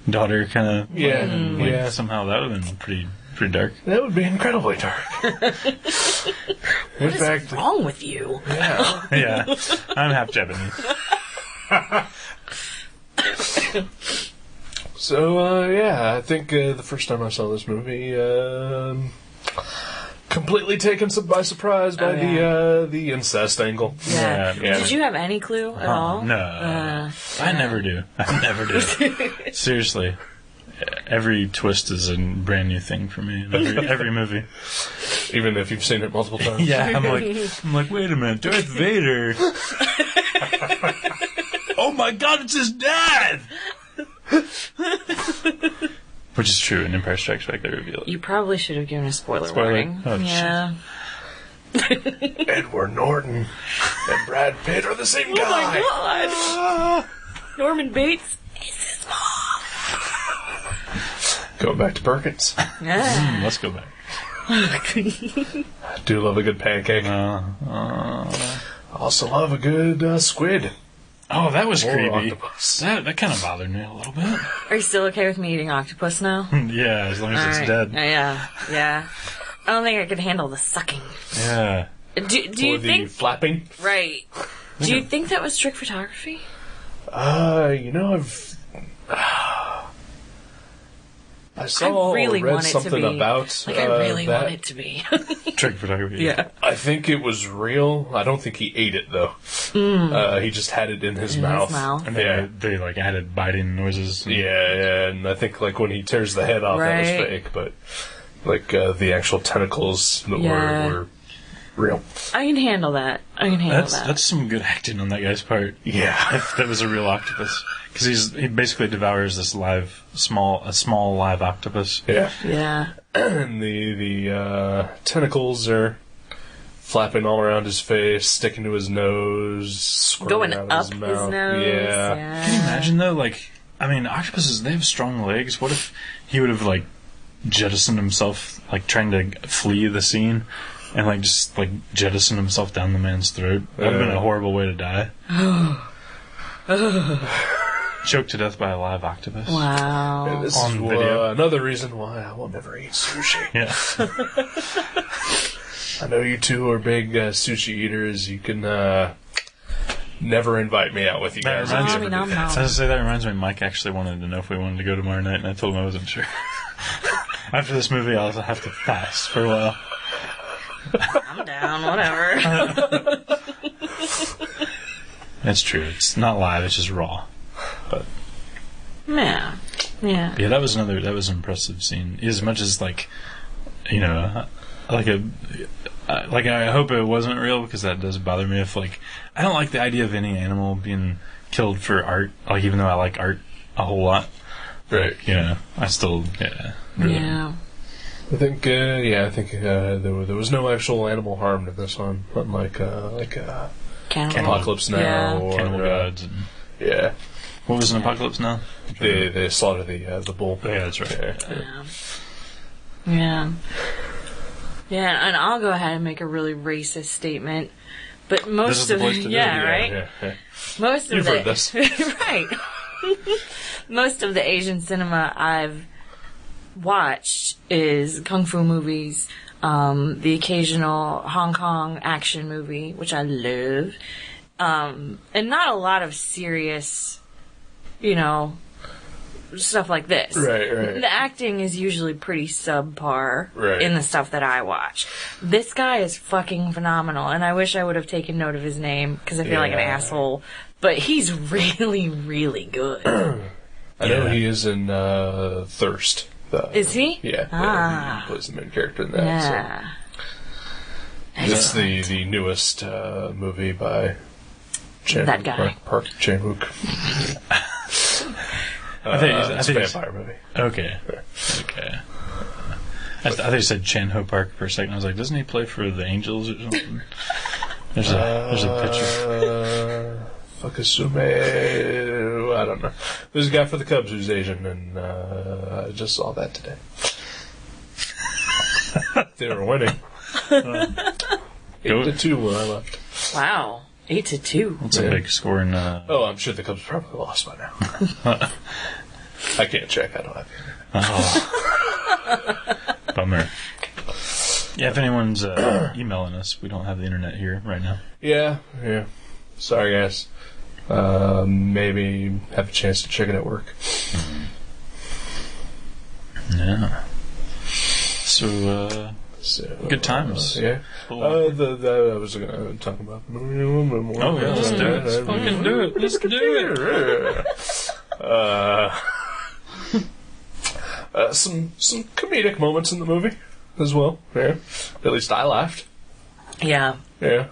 daughter, kind of. Yeah. Somehow that would have been pretty dark. That would be incredibly dark. What is wrong with you? Yeah. Yeah. I'm half Japanese. So, I think the first time I saw this movie, completely taken by surprise by the incest angle. Yeah. Did you have any clue at all? No. I never do. Seriously. Every twist is a brand new thing for me in every movie. Even if you've seen it multiple times. Yeah, I'm like, wait a minute, Darth Vader. Oh my God, it's his dad! Which is true. In Empire Strikes Back, they reveal it. You probably should have given a spoiler warning. Oh, yeah. Edward Norton and Brad Pitt are the same guy. Oh my God! Norman Bates is his mom. Going back to Perkins. Yeah. Let's go back. I do love a good pancake. Also love a good squid. Oh, that was or creepy. Octopus. That kind of bothered me a little bit. Are you still okay with me eating octopus now? Yeah, as long as it's dead. Yeah. I don't think I could handle the sucking. Yeah. Do you think the flapping? Right. Do you think that was trick photography? I read something about I really want it to be. Trick photography. Yeah. I think it was real. I don't think he ate it though. He just had it in his mouth. And they like added biting noises. Yeah, and I think like when he tears the head off, that was fake, but like the actual tentacles that were real. I can handle that. That's some good acting on that guy's part. Yeah. If that was a real octopus. Because he basically devours this small live octopus. Yeah. Yeah. And the tentacles are flapping all around his face, sticking to his nose, squirting Going out up of his mouth. nose. Yeah. Can you imagine though? Like, I mean, octopuses, they have strong legs. What if he would have like jettisoned himself, like trying to flee the scene, and like just like jettisoned himself down the man's throat? That would have been a horrible way to die. Choked to death by a live octopus. Wow. And this On is video. another reason why I will never eat sushi. Yeah. I know you two are big sushi eaters. You can never invite me out with you guys. That if you reminds ever do that. I was gonna say, that reminds me, Mike actually wanted to know if we wanted to go tomorrow night, and I told him I wasn't sure. After this movie, I'll have to fast for a while. I'm down, whatever. That's true. It's not live, it's just raw. But Yeah. Yeah. yeah, that was an impressive scene. As much as like, you know, like I hope it wasn't real, because that does bother me. If like, I don't like the idea of any animal being killed for art. Like, even though I like art a whole lot, Right. you know, I still really. Yeah. I think there was no actual animal harmed in this one, unlike Cannibal. Apocalypse Now Yeah. or Cannibal Gods. And, yeah. what was an Apocalypse Now? They slaughter the bull. Yeah, that's right. Yeah. Yeah. Yeah, and I'll go ahead and make a really racist statement. But most This is the of place to do it. right? Yeah. Most of You've heard this. right. Most of the Asian cinema I've watched is kung fu movies, the occasional Hong Kong action movie, which I love, and not a lot of serious, you know, stuff like this. Right. The acting is usually pretty subpar Right. in the stuff that I watch. This guy is fucking phenomenal, and I wish I would have taken note of his name, because I feel like an Yeah. asshole. But he's really, really good. I know he is in Thirst. Is he? Yeah. Ah. He plays the main character in that. Yeah. So. This is the newest movie by That guy. Park Chan-wook. I think It's a it's- vampire movie. Okay. I thought you said Chan Ho Park for a second. I was like, doesn't he play for the Angels or something? There's a picture. Fukusume. I don't know. There's a guy for the Cubs who's Asian, and I just saw that today. They were winning. 8-2 when I left. Wow. 8-2. It's a big score in. Oh, I'm sure the Cubs probably lost by now. I can't check. I don't have it. Bummer. Yeah, if anyone's emailing us, we don't have the internet here right now. Yeah. Sorry, guys. Maybe have a chance to check it at work. Yeah. So, good times. Yeah. I was going to talk about. Oh, yeah, let's do it. Let's fucking do it. Let's do it. Some comedic moments in the movie as well. Yeah. At least I laughed. Yeah. Yeah.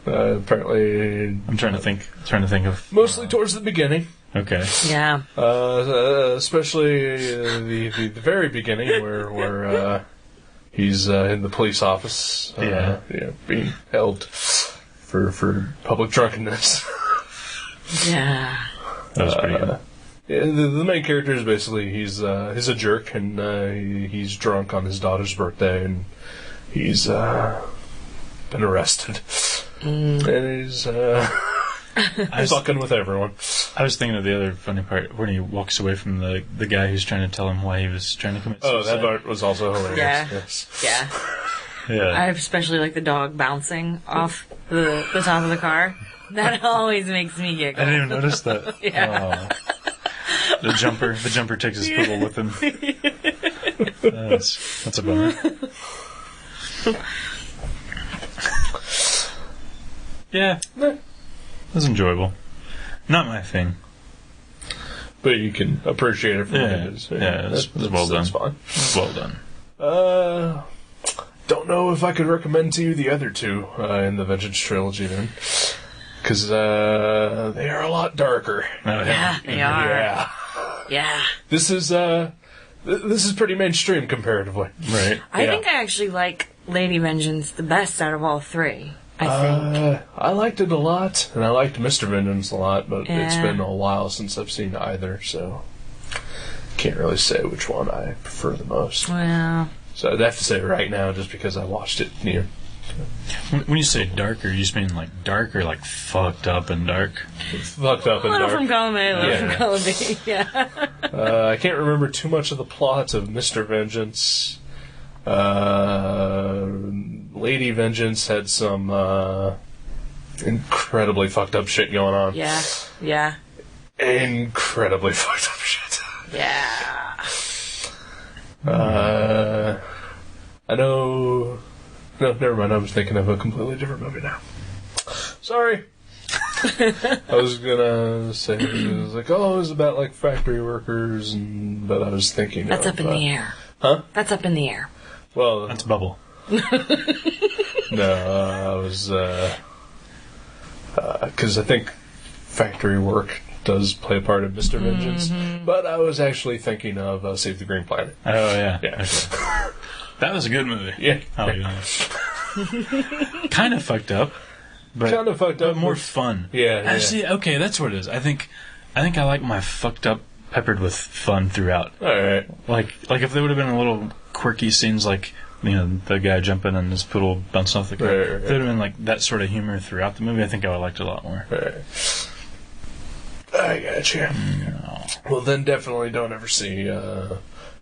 Apparently, I'm trying to think of. mostly towards the beginning. Okay. Yeah. Especially the very beginning where he's in the police office. Being held for public drunkenness. Yeah. That was pretty good. Yeah, the main character is basically he's a jerk, and he's drunk on his daughter's birthday, and he's been arrested, and he's fucking with everyone. I was thinking of the other funny part when he walks away from the guy who's trying to tell him why he was trying to commit suicide. Oh, that part was also hilarious. Yeah. Yes. Yeah. Yeah. I especially like the dog bouncing off the top of the car. That always makes me giggle. I didn't even notice that. Yeah. Oh. The jumper takes his poodle with him. That's a bummer. Yeah. It was enjoyable. Not my thing. But you can appreciate it for what it is. It's well done. That's fine. Well done. Don't know if I could recommend to you the other two in the Vengeance trilogy then. Because they are a lot darker. Yeah, they are. Yeah. Yeah. This is pretty mainstream comparatively. Right. I think I actually like Lady Vengeance the best out of all three, I think. I liked it a lot, and I liked Mr. Vengeance a lot, but it's been a while since I've seen either, so can't really say which one I prefer the most. Well, so I'd have to say right now, just because I watched it near. When you say darker, you just mean like dark or like fucked up and dark? Fucked up and a little dark. from column A, a little from column B, yeah. I can't remember too much of the plot of Mr. Vengeance. Lady Vengeance had some incredibly fucked up shit going on. Yeah. Incredibly fucked up shit. Yeah. I know... No, never mind. I was thinking of a completely different movie now. Sorry. I was gonna say it was like, it was about like factory workers, but I was thinking that's up in the air. Huh? That's up in the air. Well, that's Bubble. No, I was because I think factory work does play a part in Mr. Vengeance, but I was actually thinking of Save the Green Planet. Oh yeah. Okay. That was a good movie. Yeah. I'll be honest. Kind of fucked up. But more fun. Yeah. Actually, okay, that's what it is. I think I like my fucked up peppered with fun throughout. Alright. Like if there would have been a little quirky scenes like, the guy jumping and his poodle bouncing off the car. Right. If there would have been like that sort of humor throughout the movie, I think I would have liked it a lot more. Right. I gotcha. No. Well, then definitely don't ever see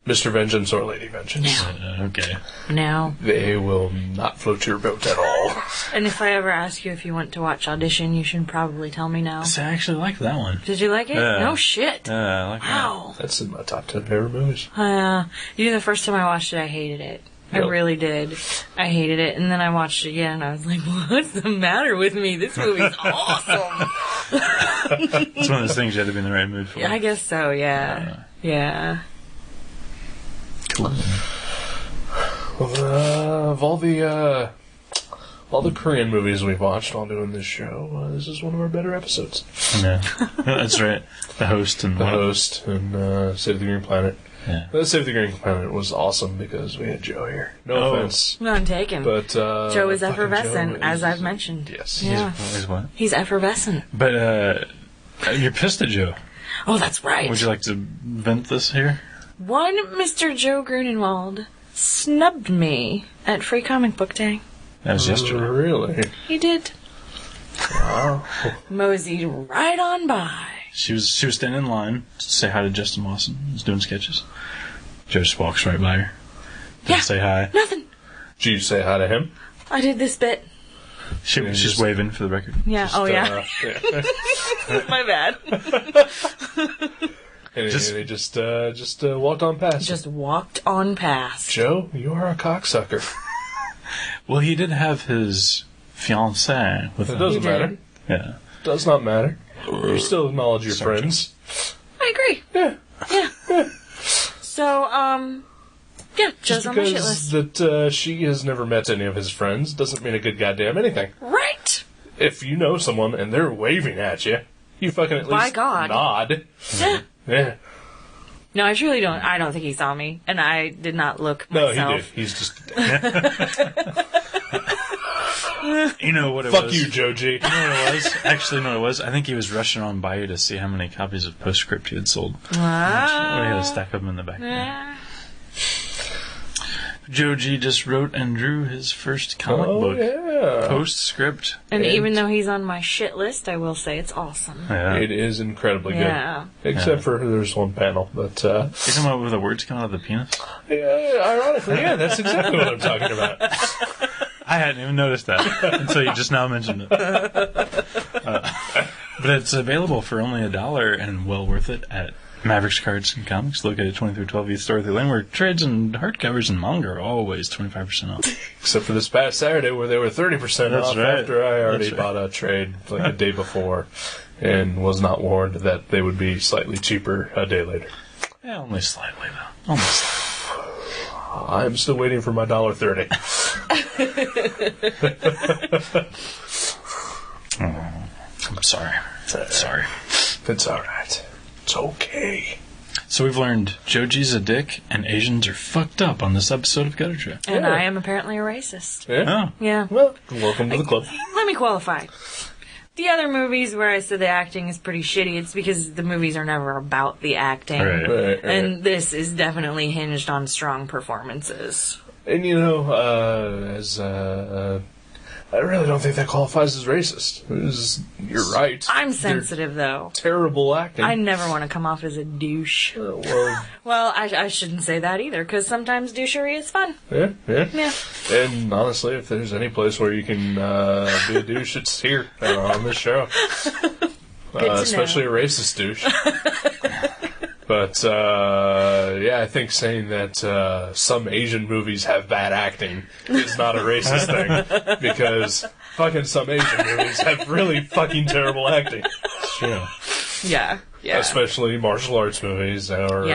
Mr. Vengeance or Lady Vengeance. Okay. No. They will not float your boat at all. And if I ever ask you if you want to watch Audition, you should probably tell me no. See, I actually liked that one. Did you like it? No shit. Yeah, I like Wow. That's in my top 10 favorite movies. The first time I watched it, I hated it. I really did. I hated it. And then I watched it again, and I was like, what's the matter with me? This movie's awesome. It's one of those things you had to be in the right mood for. I guess so, yeah. Yeah. Cool. Well, of all the Korean movies we've watched while doing this show, this is one of our better episodes. Yeah. That's right. The Host and Save the Green Planet. Yeah. Save the Green Planet was awesome because we had Joe here. No offense. None taken. But Joe is effervescent, as I've mentioned. Yes. Yeah. He's what? He's effervescent. But you're pissed at Joe. Oh, that's right. Would you like to vent this here? One Mr. Joe Grunenwald snubbed me at Free Comic Book Day. That was yesterday. Really? He did. Wow. Moseyed right on by. She was standing in line to say hi to Justin Lawson. He was doing sketches. Joe just walks right by her. Didn't say hi. Nothing. Did you say hi to him? I did this bit. She was just waving for the record. Yeah. Yeah. My bad. And he just walked on past. Just walked on past. Joe, you are a cocksucker. Well, he did have his fiancée with him. It doesn't matter. Yeah. Does not matter. You still acknowledge your friends. I agree. Yeah. So, Joe's on my shit list. That she has never met any of his friends doesn't mean a good goddamn anything. Right. If you know someone and they're waving at you, you fucking at By least God. nod. Yeah. Yeah. No, I truly don't. I don't think he saw me, and I did not look myself. No, he did. He's just... You know what it was? Fuck you, Joe G. You know what it was? Actually, you know what it was? I think he was rushing on by you to see how many copies of Postscript he had sold. Wow. We had a stack of them in the back. Joe G just wrote and drew his first comic book. Yeah. Postscript. And even though he's on my shit list, I will say it's awesome. Yeah. It is incredibly Yeah. good. Except for there's one panel, but... You talking about with the words coming out of the penis? Yeah, ironically, yeah, that's exactly what I'm talking about. I hadn't even noticed that until you just now mentioned it. But it's available for only $1 and well worth it at Mavericks Cards and Comics, located at 2312 East Dorothy Lane, where trades and hardcovers and manga are always 25% off. Except for this past Saturday, where they were 30% off after I already bought a trade like a day before and was not warned that they would be slightly cheaper a day later. Yeah, only slightly, though. Only slightly. I'm still waiting for my $1.30. I'm sorry. Sorry. It's alright. It's okay. So we've learned Joji's a dick and Asians are fucked up on this episode of Gutter Trip. And I am apparently a racist. Yeah. Oh. Yeah. Well, welcome to the club. Let me qualify. The other movies where I said the acting is pretty shitty, it's because the movies are never about the acting. Right. And this is definitely hinged on strong performances. And I really don't think that qualifies as racist. You're right. I'm sensitive, though. Terrible acting. I never want to come off as a douche. Well, I shouldn't say that either, because sometimes douchery is fun. Yeah. Yeah. And honestly, if there's any place where you can be a douche, it's here on this show. Especially a racist douche. But, I think saying that some Asian movies have bad acting is not a racist thing. Because fucking some Asian movies have really fucking terrible acting. Sure. Yeah. Especially martial arts movies or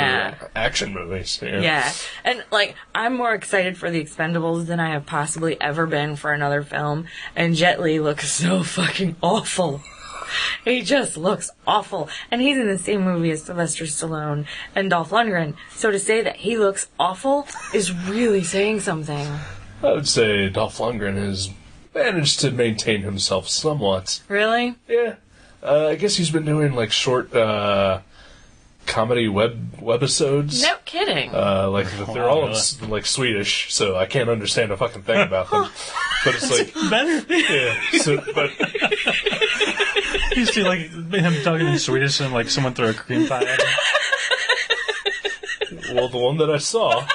action movies. Yeah. And, I'm more excited for The Expendables than I have possibly ever been for another film. And Jet Li looks so fucking awful. He just looks awful. And he's in the same movie as Sylvester Stallone and Dolph Lundgren. So to say that he looks awful is really saying something. I would say Dolph Lundgren has managed to maintain himself somewhat. Really? Yeah. I guess he's been doing, short comedy webisodes. No kidding. They're all in, Swedish, so I can't understand a fucking thing about them. But it's better. Yeah. But You used to him talking in Swedish and someone throw a cream pie at him. Well, the one that I saw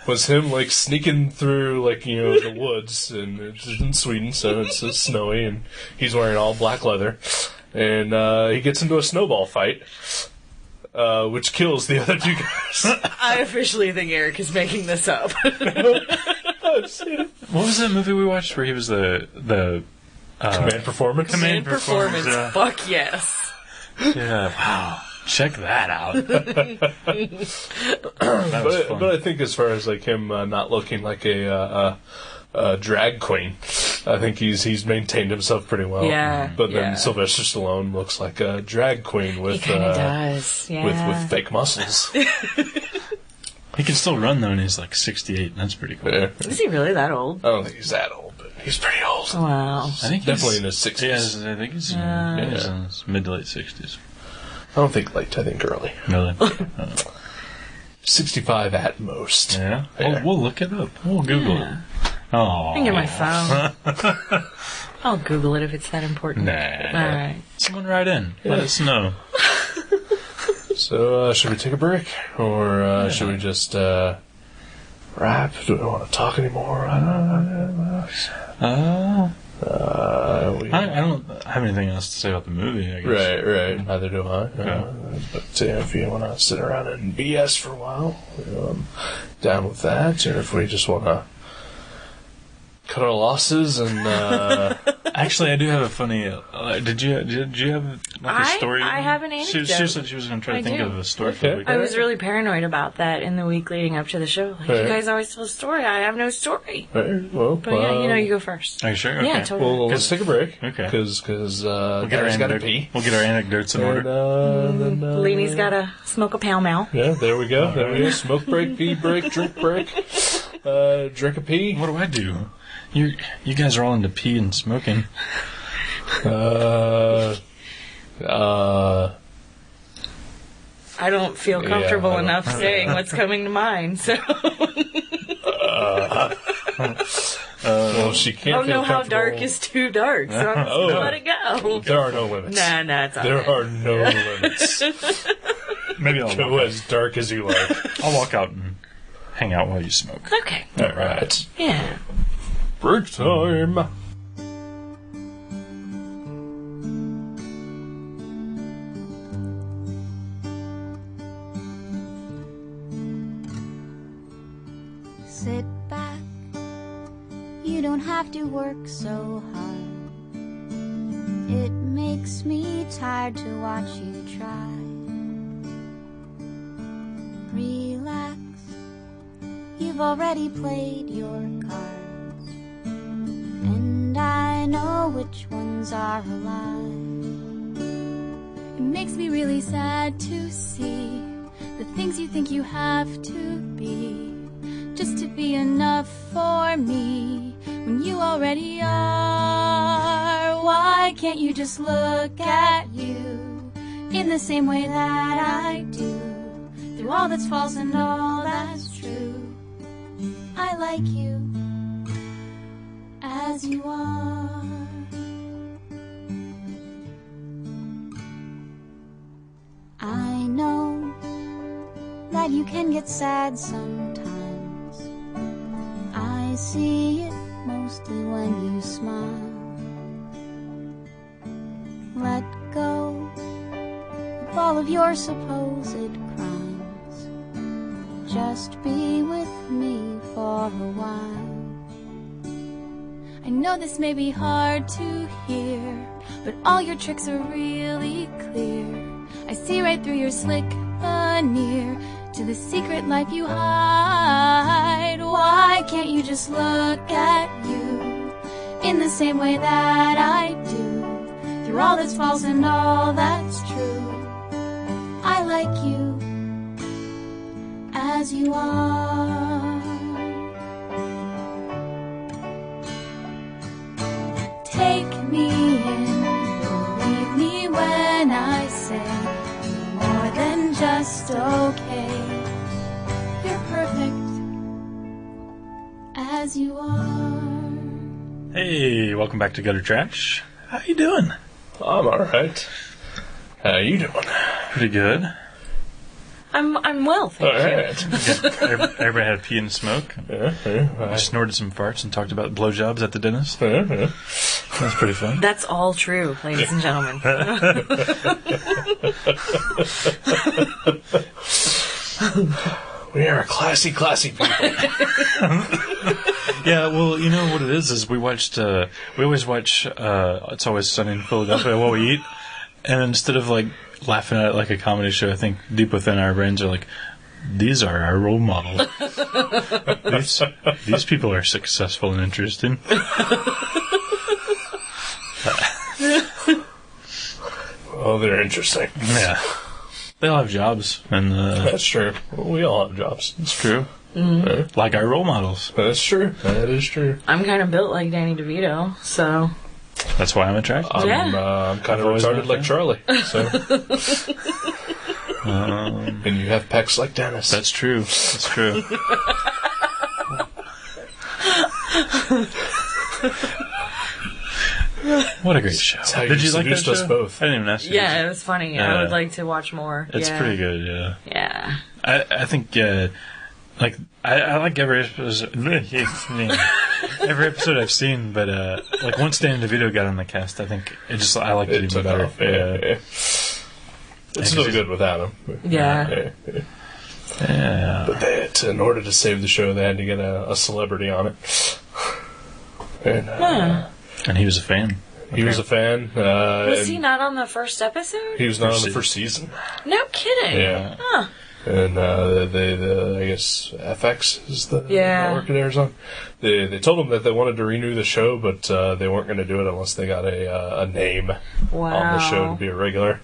was him sneaking through the woods, and it's in Sweden, so it's snowy, and he's wearing all black leather, and he gets into a snowball fight, which kills the other two guys. I officially think Eric is making this up. What was that movie we watched where he was the Command Performance? Command Performance. Yeah. Fuck yes. Yeah, wow. Check that out. But I think as far as him not looking like a drag queen, I think he's maintained himself pretty well. Yeah. But then Sylvester Stallone looks like a drag queen with He kind of does. Yeah. with fake muscles. He can still run though, and he's 68. And that's pretty cool. Yeah. Is he really that old? I don't think he's that old, but he's pretty old. Wow. I think Definitely in his 60s. Yes, I think he's, he's in his mid to late 60s. I don't think late. I think early. Really? 65 at most. Yeah. We'll look it up. We'll Google it. Oh. I can get my phone. I'll Google it if it's that important. Nah. Alright. Someone write in. Let us know. So, should we take a break? Or should we just wrap? Do we want to talk anymore? I don't have anything else to say about the movie, I guess. Right. Neither do I. Yeah. But if you want to sit around and BS for a while, I'm down with that. Or if we just want to cut our losses and... Actually, I do have a funny... did you have a story? I have an anecdote. She said she was going to try to think of a story for the week. I was really paranoid about that in the week leading up to the show. You guys always tell a story. I have no story. Well, But you go first. Are you sure? Okay. Yeah, totally. Well, let's take a break. Okay. Because we'll get got to pee. We'll get our anecdotes in order. Leanie's got to smoke a Pall Mall. Yeah, there we go. Smoke break, pee break, drink break. Drink a pee. What do I do? You guys are all into pee and smoking. I don't feel comfortable enough saying what's coming to mind, so... Well, she can't feel how dark is too dark, so I'm just going to let it go. There are no limits. Nah, it's all There right. are no limits. Maybe I'll Go as dark as you like. I'll walk out and hang out while you smoke. Okay. All right. Yeah. Break time. Sit back, you don't have to work so hard. It makes me tired to watch you try. Relax, you've already played your cards, and I know which ones are a lie. makes me really sad to see the things you think you have to be just to be enough for me when you already are. Why can't you just look at you in the same way that I do, through all that's false and all that's true? I like you as you are. I know that you can get sad sometimes. I see it mostly when you smile. Let go of all of your supposed crimes. Just be with me for a while. I know this may be hard to hear, but all your tricks are really clear. I see right through your slick veneer to the secret life you hide. Why can't you just look at you in the same way that I do, through all that's false and all that's true? I like you as you are. Take me in, believe me when I say you're more than just okay. You're perfect as you are. Hey, welcome back to Gutter Trash. How you doing? I'm alright. How you doing? Pretty good. I'm well, thank you. Alright. Everybody had a pee and smoke. I snorted some farts and talked about blowjobs at the dentist. That's pretty fun. That's all true, ladies and gentlemen. We are classy people. Yeah, well, you know what it is we always watch It's Always Sunny in Philadelphia while we eat, and instead of like laughing at it like a comedy show, I think deep within our brains are like, these are our role models. These people are successful and interesting. Oh, they're interesting. Yeah. They all have jobs, and That's true. We all have jobs. it's true. Mm-hmm. Like our role models. That's true. That is true. I'm kind of built like Danny DeVito, so That's why I'm attracted. I'm kind of always retarded been like a Charlie. So. And you have pecs like Dennis. That's true. That's true. What a great show. That's how you Did you like that seduced us show? both. I didn't even ask you. yeah, it was funny. Yeah. I would like to watch more. It's yeah. pretty good, yeah. Yeah. I think, like, I like every episode. Every episode I've seen, but, like, once Danny DeVito got on the cast, I think I liked it even took better. off. Yeah. It's still good without him. Yeah. Yeah. But in order to save the show, they had to get a celebrity on it. And And he was a fan. he was a fan. Was he and not on the first episode? he was not on the first season. No kidding. Yeah. Huh. And I guess FX is the network it airs on. They told them that they wanted to renew the show, but they weren't going to do it unless they got a name on the show to be a regular.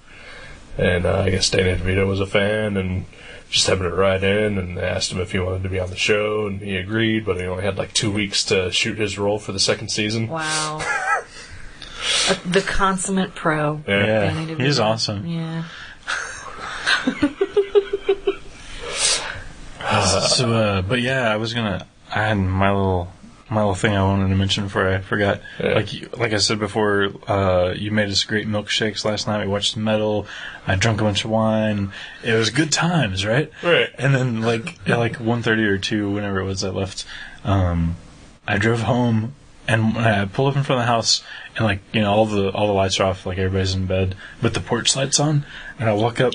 And I guess Danny DeVito was a fan and just happened to write in, and they asked him if he wanted to be on the show, and he agreed, but he only had like 2 weeks to shoot his role for the second season. Wow. The consummate pro. Yeah, Danny DeVito. he's awesome. Yeah. But yeah, I had my little thing I wanted to mention before I forgot. Yeah. Like I said before, you made us great milkshakes last night. We watched Metal. I drank a bunch of wine. It was good times, right? Right. And then at 1:30 or 2, whenever it was I left, I drove home, and when I pull up in front of the house, and all the lights are off, like everybody's in bed, but the porch light's on, and I walk up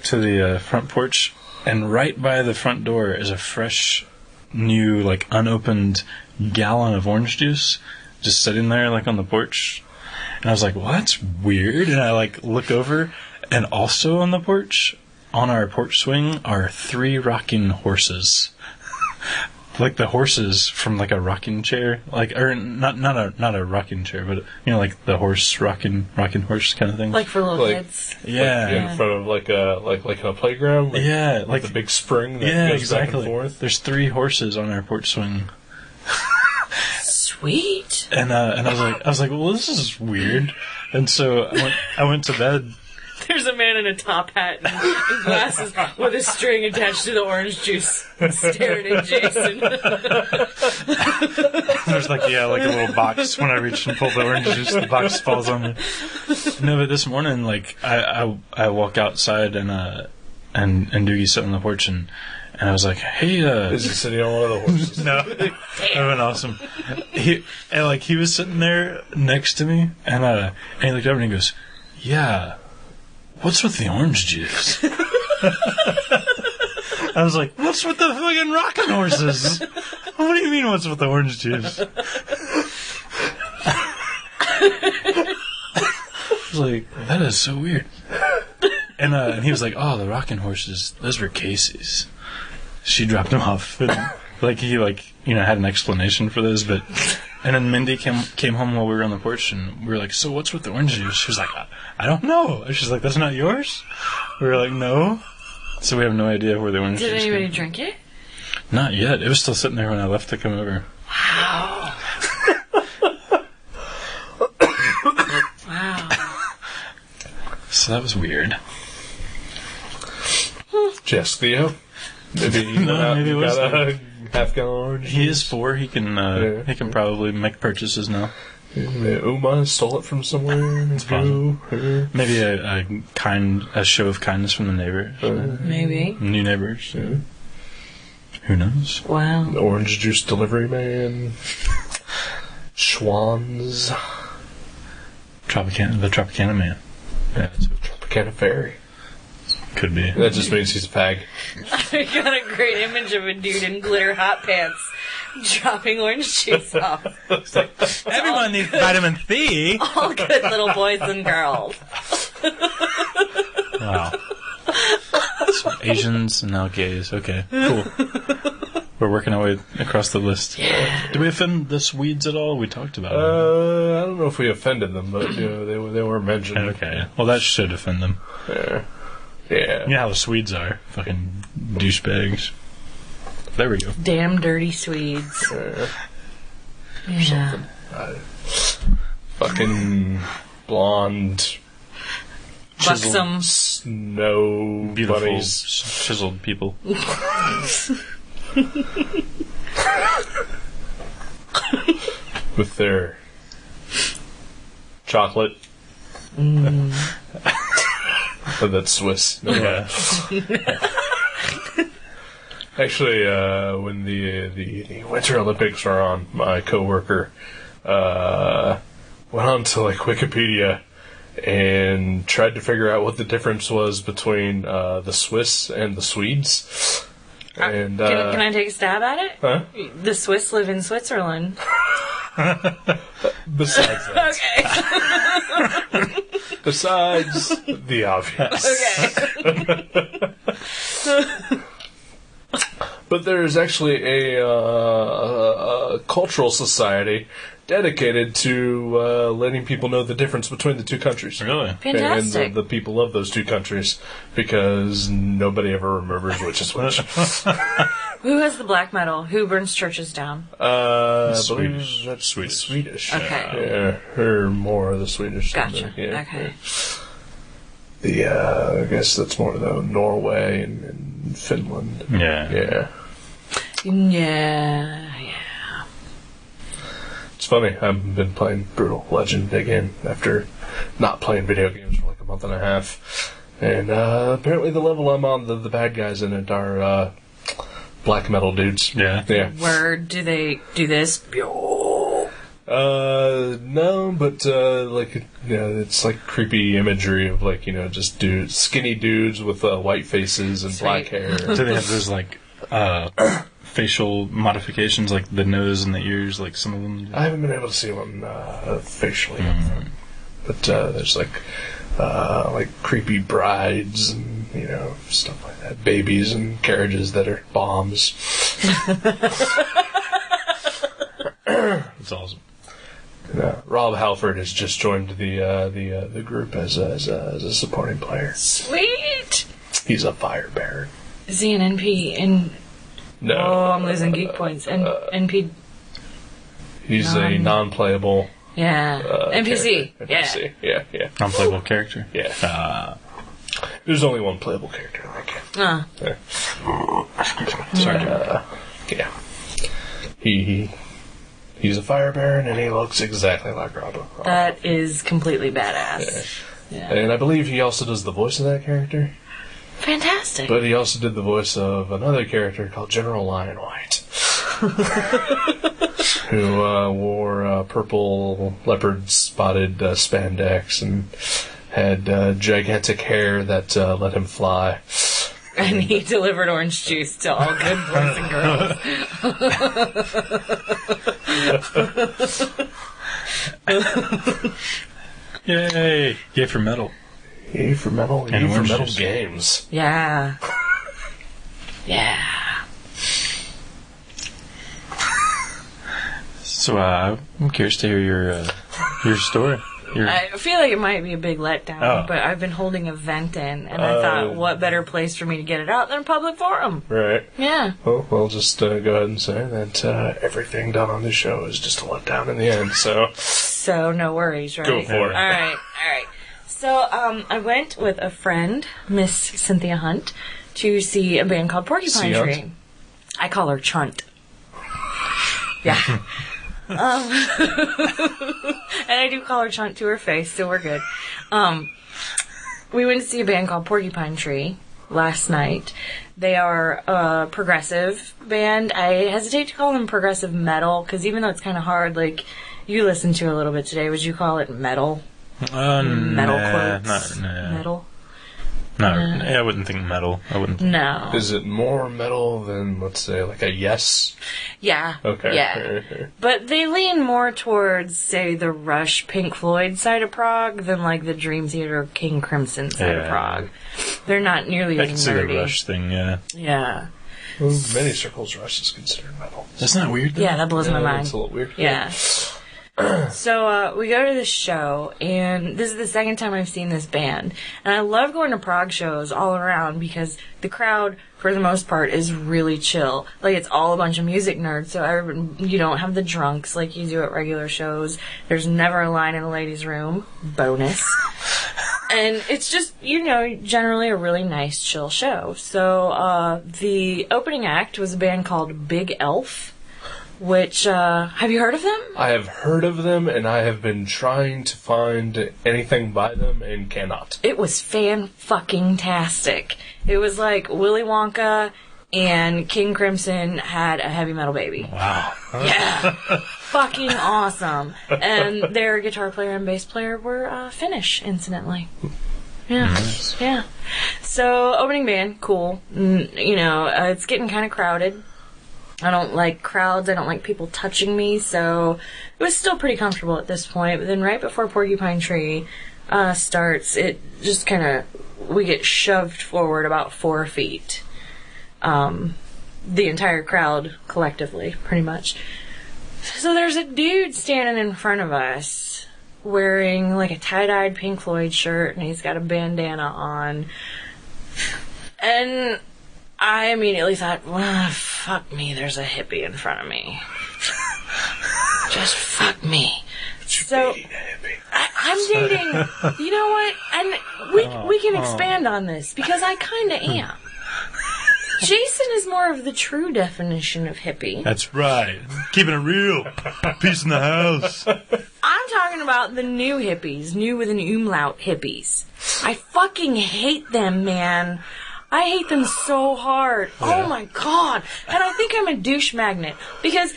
to the front porch, and right by the front door is a fresh, new, unopened gallon of orange juice just sitting there on the porch. And I was like, well, that's weird. And I look over, and also on the porch, on our porch swing, are 3 rocking horses. like the horses from like a rocking chair, like, or not a rocking chair, but like the horse rocking horse kind of thing. Like for little kids. Yeah. Like in front of like in a playground. Like the big spring that goes back and forth. There's 3 horses on our porch swing. Sweet. And I was like, well, this is weird. And so I went to bed. There's a man in a top hat and glasses with a string attached to the orange juice staring at Jason. There's like a little box. When I reach and pull the orange juice, the box falls on me. No, but this morning, like, I walk outside and Doogie's sitting on the porch and I was like, hey, is he sitting on one of the horses? No. That would have been awesome. He was sitting there next to me and he looked over and he goes, yeah, what's with the orange juice? I was like, what's with the fucking rocking horses? What do you mean, what's with the orange juice? I was like, that is so weird. And he was like, oh, the rocking horses, those were Casey's. She dropped them off. And, he had an explanation for those, but... And then Mindy came home while we were on the porch, and we were like, so what's with the orange juice? She was like, I don't know. She's like, that's not yours? We were like, no. So we have no idea where the orange juice Did anybody drink it? Not yet. It was still sitting there when I left to come over. Wow. Wow. So that was weird. Just Theo? Maybe he was got a half-gallon orange. He is 4. He can he can probably make purchases now. Uma stole it from somewhere. It's possible. Maybe a show of kindness from the neighbors. Maybe. New neighbors. Yeah. Who knows? Wow. The orange juice delivery man. Schwann's. The Tropicana man. Yeah, it's a Tropicana fairy. Could be. That just means he's a fag. I got a great image of a dude in glitter hot pants dropping orange juice off. Everyone needs vitamin C. All good little boys and girls. Wow. So Asians and now gays. Okay, cool. We're working our way across the list. Yeah. Did we offend the Swedes at all? We talked about it. I don't know if we offended them, but they were mentioned. Okay. Well, that should offend them. Yeah. Yeah. You know how the Swedes are. Fucking douchebags. There we go. Damn dirty Swedes. Yeah. Fucking blonde, Buxom, snow Beautiful, bunnies. chiseled people. With their chocolate. But that's Swiss. No, Yeah. Actually, when the Winter Olympics were on, my coworker went on to Wikipedia and tried to figure out what the difference was between the Swiss and the Swedes. And can I take a stab at it? Huh? The Swiss live in Switzerland. Besides that. Okay. Besides the obvious. Okay. But there's actually a cultural society dedicated to letting people know the difference between the two countries. Really? Fantastic. And the people of those two countries, because nobody ever remembers which is which. Who has the black metal? Who burns churches down? Swedish. That's Swedish. Okay. Yeah, or more of the Swedish. Gotcha. Yeah, Okay. Yeah. I guess that's more though Norway and Finland. Yeah. Yeah. Yeah. It's funny, I've been playing Brutal Legend again after not playing video games for a month and a half. And apparently the level I'm on, the bad guys in it are black metal dudes. Yeah. Yeah. Where do they do this? No, but it's creepy imagery of just dudes, skinny dudes with white faces and Sweet. black hair. Do they have those facial modifications, like the nose and the ears, like some of them? I haven't been able to see one facially, but there's creepy brides and stuff like that. Babies and carriages that are bombs. That's awesome. Rob Halford has just joined the group as a supporting player. Sweet! He's a fire baron. Is he an NP? No. Oh, I'm losing geek points. NP. He's a non-playable. Yeah. NPC. NPC. Yeah. Non-playable character. Yeah. There's only one playable character in that game. Sorry. Yeah. He's a fire baron, and he looks exactly like Rob. That is completely badass. Yeah. And I believe he also does the voice of that character. Fantastic. But he also did the voice of another character called General Lion White. Who wore purple leopard-spotted spandex and had gigantic hair that let him fly. And he delivered orange juice to all good boys and girls. Yay! Yay for metal. Yay for metal. And Yay for metal juice. games. Yeah. Yeah. So I'm curious to hear your story. I feel like it might be a big letdown, but I've been holding a vent in, and I thought, what better place for me to get it out than a public forum? Right. Yeah. Well, we'll just go ahead and say that everything done on this show is just a letdown in the end, so... So, no worries, right? Go for it. All right. So, I went with a friend, Miss Cynthia Hunt, to see a band called Porcupine Tree. I call her Chunt. Yeah. And I do call her Chunt to her face, so we're good. We went to see a band called Porcupine Tree last night. They are a progressive band. I hesitate to call them progressive metal, because even though it's kind of hard, like, you listened to a little bit today, would you call it metal? Metal quotes? Metal? No, I wouldn't think metal. No. Is it more metal than, let's say, like a Yes? Yeah. Okay. Yeah. But they lean more towards, say, the Rush, Pink Floyd side of prog than, like, the Dream Theater, King Crimson side of prog. They're not nearly I as can see nerdy. the Rush thing, yeah. Yeah. Well, many circles, Rush is considered metal. That's not weird, though? Yeah, that blows my mind. It's a little weird. Yeah. So, we go to this show, and this is the second time I've seen this band. And I love going to prog shows all around because the crowd, for the most part, is really chill. Like, it's all a bunch of music nerds, so you don't have the drunks like you do at regular shows. There's never a line in a ladies' room. Bonus. And it's just, generally a really nice, chill show. So, the opening act was a band called Big Elf. Which, have you heard of them? I have heard of them, and I have been trying to find anything by them and cannot. It was fan-fucking-tastic. It was like Willy Wonka and King Crimson had a heavy metal baby. Wow. Yeah. Fucking awesome. And their guitar player and bass player were Finnish, incidentally. Yeah. Nice. Yeah. So, opening band, cool. It's getting kind of crowded. I don't like crowds. I don't like people touching me, so it was still pretty comfortable at this point. But then right before Porcupine Tree starts, it just we get shoved forward about 4 feet. The entire crowd collectively, pretty much. So there's a dude standing in front of us wearing like a tie-dyed Pink Floyd shirt, and he's got a bandana on. And I immediately thought, well, fuck me, there's a hippie in front of me. Just fuck me. So, I'm dating, you know what? And we can expand on this, because I kind of am. Jason is more of the true definition of hippie. That's right. Keeping it real. Peace in the house. I'm talking about the new hippies, new with an umlaut hippies. I fucking hate them, man. I hate them so hard. Yeah. Oh my god. And I think I'm a douche magnet, because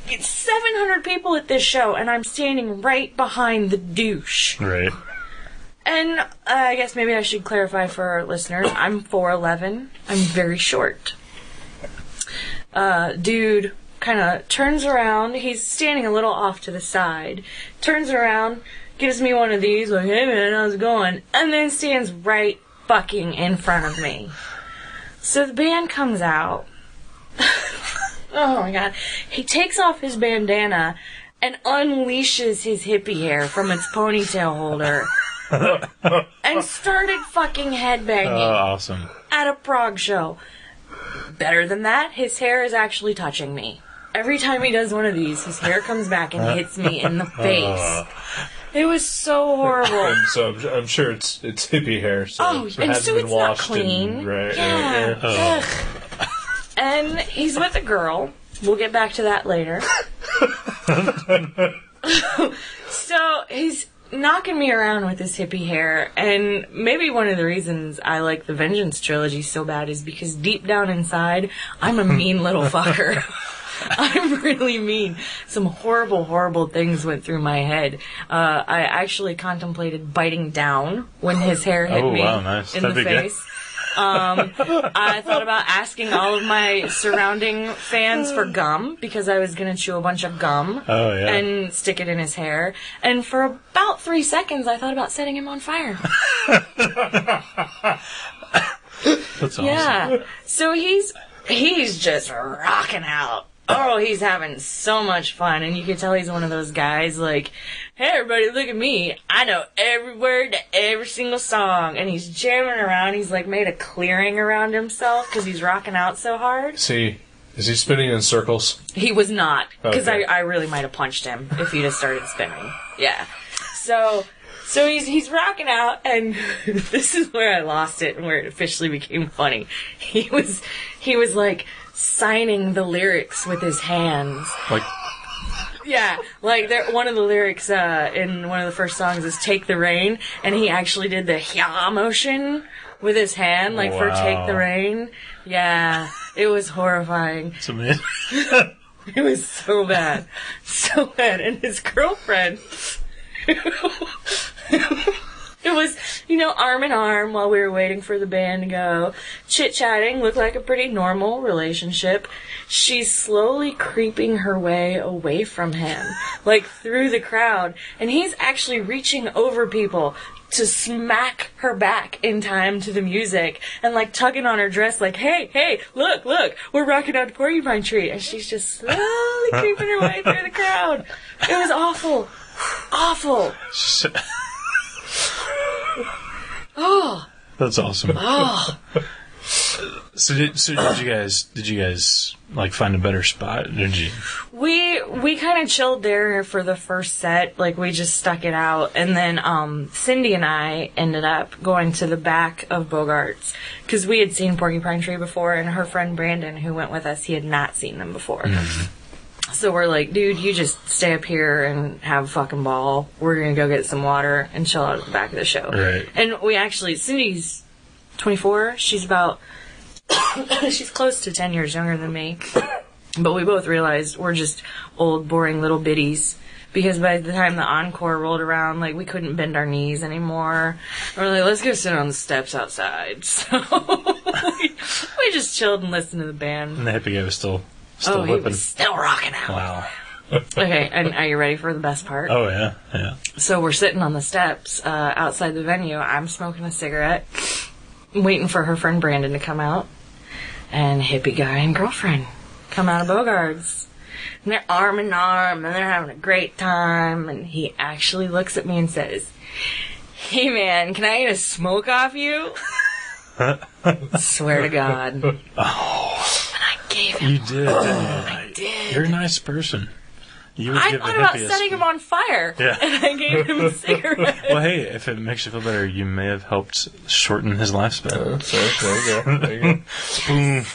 it's 700 people at this show, and I'm standing right behind the douche. Right. And I guess maybe I should clarify for our listeners, I'm 4'11". I'm very short. Dude kind of turns around. He's standing a little off to the side. Turns around, gives me one of these, like, hey man, how's it going? And then stands right fucking in front of me. So the band comes out. Oh my god. He takes off his bandana and unleashes his hippie hair from its ponytail holder and started fucking headbanging. Oh, awesome. At a prog show. Better than that, his hair is actually touching me. Every time he does one of these, his hair comes back and hits me in the face. It was so horrible. And so I'm sure it's hippie hair. So it hasn't been it's washed not clean. Yeah. And he's with a girl. We'll get back to that later. So he's knocking me around with his hippie hair, and maybe one of the reasons I like the Vengeance trilogy so bad is because deep down inside, I'm a mean little fucker. I'm really mean. Some horrible, horrible things went through my head. I actually contemplated biting down when his hair hit me nice. in That'd the be good. face. I thought about asking all of my surrounding fans for gum, because I was going to chew a bunch of gum and stick it in his hair. And for about 3 seconds, I thought about setting him on fire. That's awesome. Yeah. So he's just rocking out. Oh, he's having so much fun, and you can tell he's one of those guys like, hey, everybody, look at me. I know every word to every single song. And he's jamming around. He's, like, made a clearing around himself because he's rocking out so hard. Is he spinning in circles? He was not, because Okay. I really might have punched him if he'd have started spinning. Yeah. So he's rocking out, and this is where I lost it and where it officially became funny. He was like, signing the lyrics with his hands. Like, yeah, like one of the lyrics in one of the first songs is "Take the Rain," and he actually did the "hya" motion with his hand, like for "Take the Rain." Yeah, it was horrifying. it's amazing. It was so bad, so bad. And his girlfriend. It was, arm in arm while we were waiting for the band to go. Chit-chatting, looked like a pretty normal relationship. She's slowly creeping her way away from him, like through the crowd. And he's actually reaching over people to smack her back in time to the music and, like, tugging on her dress like, hey, look, we're rocking out the Porcupine Tree. And she's just slowly creeping her way through the crowd. It was awful. Awful. Oh, that's awesome. Oh. So did you guys like find a better spot? Did you? We kind of chilled there for the first set, like we just stuck it out, and then Cindy and I ended up going to the back of Bogart's because we had seen Porcupine Tree before, and her friend Brandon, who went with us, he had not seen them before. Mm-hmm. So we're like, dude, you just stay up here and have a fucking ball. We're going to go get some water and chill out at the back of the show. Right. And we actually, Cindy's 24. She's about, she's close to 10 years younger than me. But we both realized we're just old, boring little biddies. Because by the time the encore rolled around, like, we couldn't bend our knees anymore. We're like, let's go sit on the steps outside. So we just chilled and listened to the band. And the hippie guy was still he whipping. was still rocking out. Wow. Okay, and are you ready for the best part? Oh, yeah. So we're sitting on the steps outside the venue. I'm smoking a cigarette, waiting for her friend Brandon to come out. And hippie guy and girlfriend come out of Bogart's. And they're arm in arm, and they're having a great time. And he actually looks at me and says, hey, man, can I get a smoke off you? Swear to God. Oh. And I gave him You did, didn't you? I did. You're a nice person. You would I give thought the about hippie a setting him on fire. Yeah. And I gave him a cigarette. Well, hey, if it makes you feel better, you may have helped shorten his lifespan. There you go. Boom.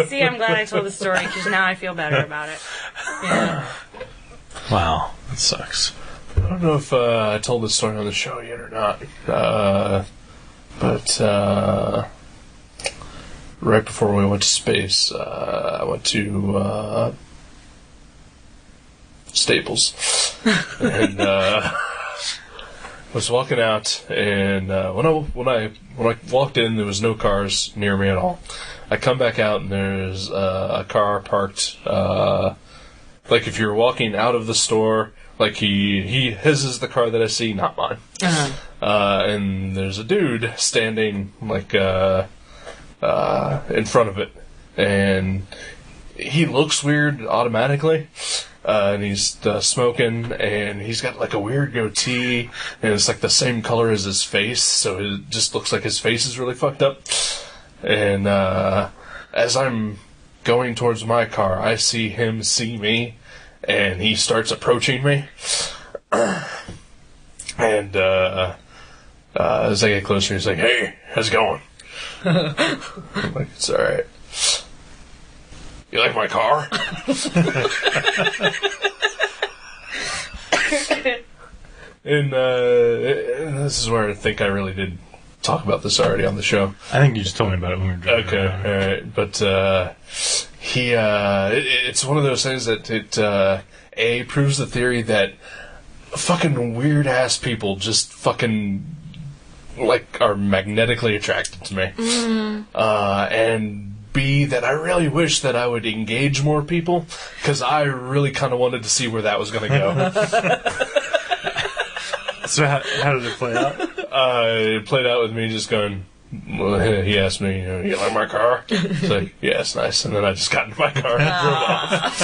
See, I'm glad I told the story because now I feel better about it. Yeah. Wow, that sucks. I don't know if I told this story on the show yet or not, but right before we went to space, I went to Staples, and was walking out, and when I walked in, there was no cars near me at all. I come back out, and there's a car parked, like if you're walking out of the store, like his is the car that I see, not mine. Uh-huh. and there's a dude standing, like, in front of it. And he looks weird automatically. And he's smoking, and he's got like a weird goatee, and it's like the same color as his face, so it just looks like his face is really fucked up. And as I'm going towards my car, I see him see me, and he starts approaching me. And as I get closer, he's like, "Hey, how's it going?" I'm like, "It's alright. You like my car?" And this is where I think I really did talk about this already on the show. I think you just told me about it when we were driving. Okay, alright. But it's one of those things that it proves the theory that fucking weird ass people just fucking like are magnetically attracted to me. And B, that I really wish that I would engage more people, because I really kind of wanted to see where that was going to go. So how did it play out? It played out with me just going, well, he asked me, you like my car? It's like, yeah, it's nice. And then I just got into my car and drove off.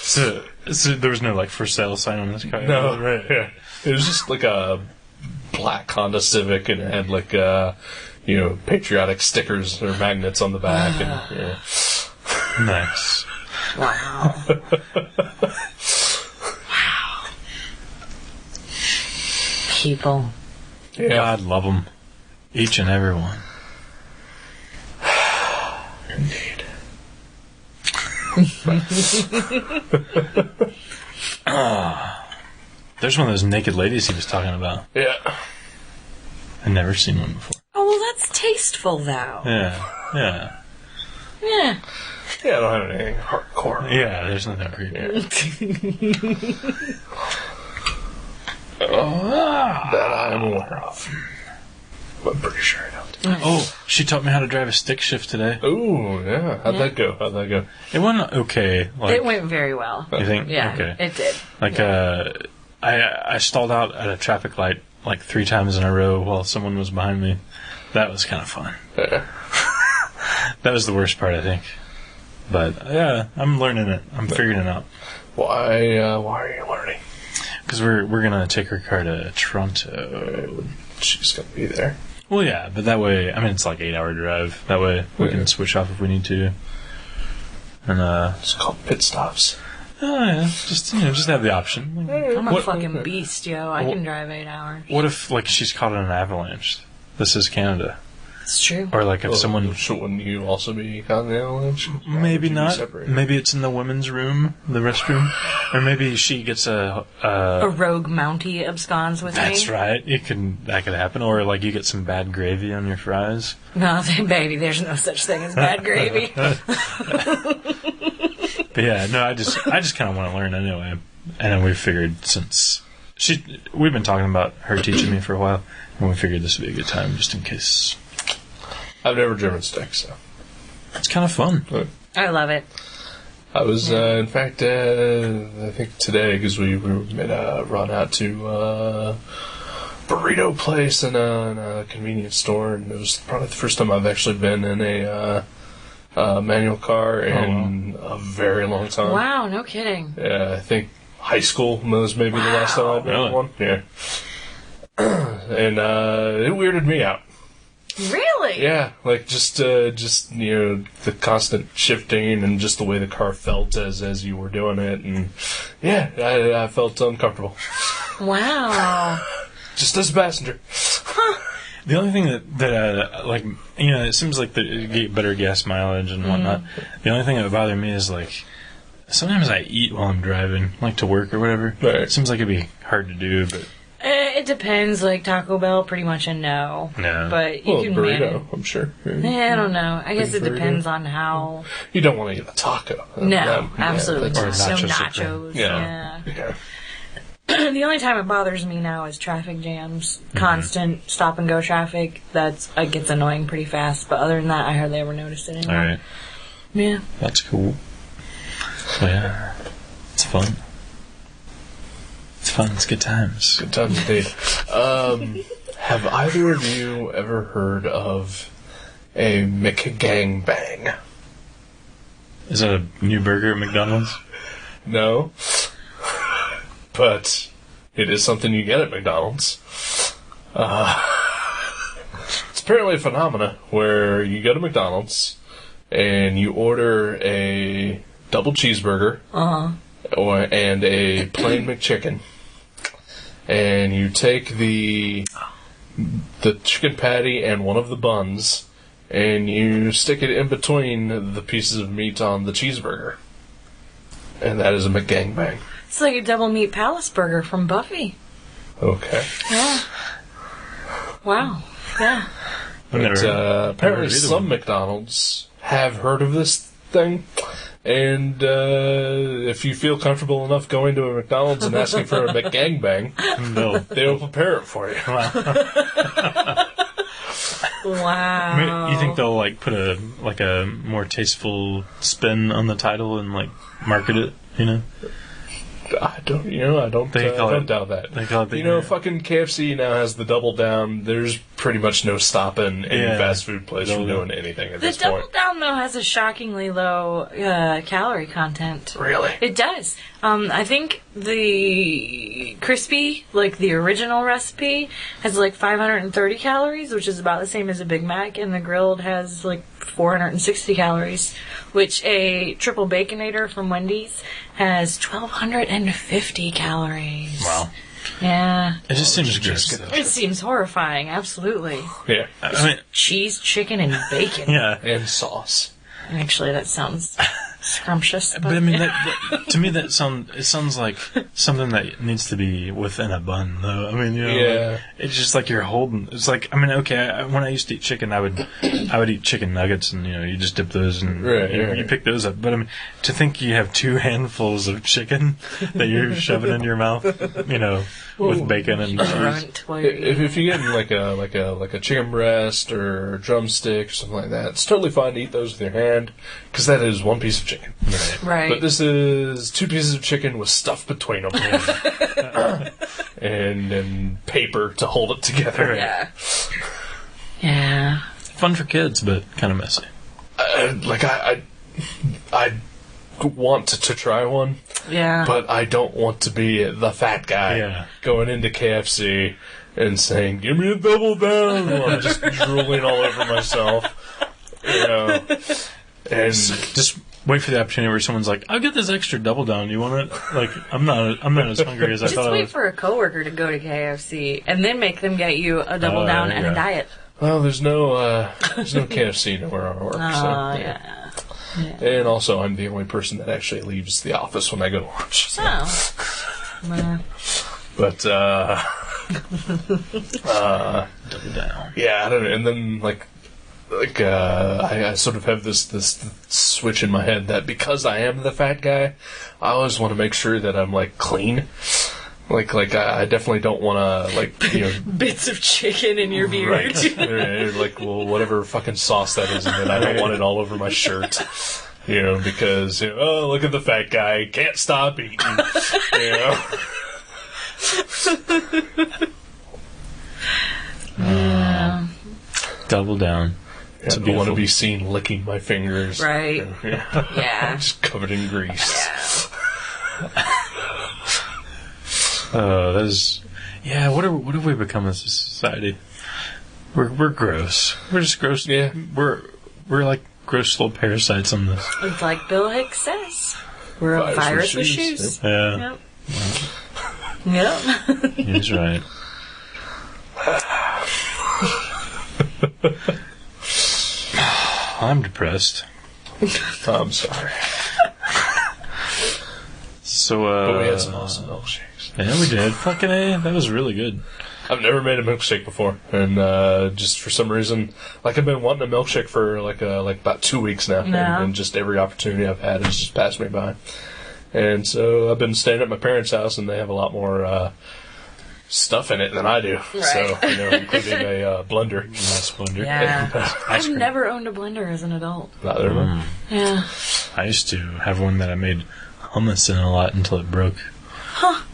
So there was no, like, for sale sign on this car? No, right, yeah. It was just like a black Honda Civic, and it had like, patriotic stickers or magnets on the back. And, yeah. Nice. Wow. Wow. People. Yeah. God love them. Each and every one. Indeed. There's one of those naked ladies he was talking about. Yeah. I've never seen one before. Oh, well, that's tasteful, though. Yeah. Yeah. Yeah, I don't have anything hardcore. Yeah, there's nothing creepy. That I'm aware of. I'm pretty sure I don't. Oh, she taught me how to drive a stick shift today. Ooh, yeah. How'd that go? It went okay. Like, It went very well. You think? Yeah, Okay. it did. Like, I stalled out at a traffic light like 3 times in a row while someone was behind me. That was kind of fun. Yeah. That was the worst part, I think. But, yeah, I'm learning it. I'm figuring it out. Why are you learning? Because we're going to take her car to Toronto. She's going to be there. Well, yeah, but that way, I mean, it's like 8-hour drive. That way we can switch off if we need to. And, it's called pit stops. Oh, yeah, just have the option. I'm a fucking beast, yo. I can drive 8 hours. What if, like, she's caught in an avalanche? This is Canada. It's true. Or, like, if someone... Shouldn't you also be caught in the avalanche? Maybe not. Maybe it's in the women's room, the restroom. Or maybe she gets a rogue Mountie absconds with me. That's right. That could happen. Or, like, you get some bad gravy on your fries. No, baby, there's no such thing as bad gravy. But yeah, no, I just kind of want to learn anyway. And then we figured, since we've been talking about her teaching me for a while, and we figured this would be a good time just in case. I've never driven stick, so it's kind of fun. I love it. I was, in fact, I think today, because we made a run out to a burrito place and a convenience store, and it was probably the first time I've actually been in a manual car in a very long time. Wow, no kidding. Yeah, I think high school was maybe the last time I've been in one. Yeah. And it weirded me out. Really? Yeah, like just the constant shifting and just the way the car felt as you were doing it, and yeah, I felt uncomfortable. Wow. Just as a passenger. The only thing that like, it seems like you get better gas mileage and whatnot. The only thing that would bother me is, like, sometimes I eat while I'm driving, like to work or whatever. Right. It seems like it'd be hard to do, but It depends. Like Taco Bell, pretty much a no. No. But you can burrito, manage. I'm sure. I don't know. I guess it Burrito. depends on how. You don't want to eat a taco. No, absolutely Yeah, not. that's- No Or nachos nachos. yeah. Yeah. The only time it bothers me now is traffic jams. Constant stop and go traffic. It gets annoying pretty fast. But other than that, I hardly ever noticed it anymore. all right, Yeah. that's cool. So yeah, it's fun. It's fun. It's good times. Good times indeed. Have either of you ever heard of a McGangbang? Is that a new burger at McDonald's? No. But it is something you get at McDonald's. It's apparently a phenomena where you go to McDonald's and you order a double cheeseburger and a plain McChicken, and you take the chicken patty and one of the buns and you stick it in between the pieces of meat on the cheeseburger, and that is a McGangbang. It's like a double meat palace burger from Buffy. Okay. Yeah. Wow. Yeah. But, apparently some McDonald's have heard of this thing, and if you feel comfortable enough going to a McDonald's and asking for a McGangbang, they'll prepare it for you. Wow. I mean, you think they'll like put a more tasteful spin on the title and like market it? You know. I don't doubt that. They call it fucking KFC now has the double down. There's pretty much no stopping any fast food place from doing anything at this point. The double down, though, has a shockingly low calorie content. Really? It does. I think the crispy, like the original recipe, has like 530 calories, which is about the same as a Big Mac, and the grilled has like 460 calories, which a triple baconator from Wendy's has 1,250 calories. Wow. Yeah. It just seems gross. It seems horrifying, absolutely. Yeah. I mean, Cheese, chicken, and bacon. yeah. And sauce. Actually, that sounds scrumptious. But I mean, to me, it sounds like something that needs to be within a bun, though. I mean, like, it's just like you're holding. It's like, I mean, okay, when I used to eat chicken, I would eat chicken nuggets, and you just dip those, and you pick those up. But I mean, to think you have 2 handfuls of chicken that you're shoving in your mouth, with bacon and cheese. If you're getting like a chicken breast or a drumstick or something like that, it's totally fine to eat those with your hand, because that is one piece of chicken. Right. But this is 2 pieces of chicken with stuff between them. and paper to hold it together. Yeah. Yeah. Fun for kids, but kind of messy. I want to try one. Yeah. But I don't want to be the fat guy going into KFC and saying, "Give me a double down," while I'm just drooling all over myself. And just wait for the opportunity where someone's like, "I'll get this extra double down. You want it?" Like, I'm not as hungry as I thought I was. Just wait for a coworker to go to KFC and then make them get you a double down and a diet. Well, there's no KFC where I work. Yeah. And also, I'm the only person that actually leaves the office when I go to lunch. So. But double down. Yeah, I don't know. And then I sort of have this switch in my head that because I am the fat guy, I always want to make sure that I'm clean. I definitely don't want to bits of chicken in your beard. Right. Whatever fucking sauce that is in it, I don't want it all over my shirt. Because look at the fat guy, can't stop eating. Double down. I don't want to be seen licking my fingers. Right. Yeah. Just covered in grease. That is. Yeah. What have we become as a society? We're gross. We're just gross. Yeah. We're like gross little parasites on this. It's like Bill Hicks says. We're a virus with shoes. Yeah. Yep. He's right. I'm depressed. I'm sorry. So, but we had some awesome milkshakes. Yeah, we did. Fucking A. That was really good. I've never made a milkshake before, and just for some reason, I've been wanting a milkshake for about 2 weeks now, and just every opportunity I've had has just passed me by. And so I've been staying at my parents' house, and they have a lot more stuff in it than I do. Right. So, including a blender. Nice blender. Yeah. I've never owned a blender as an adult. Neither. Yeah. I used to have one that I made hummus in a lot until it broke.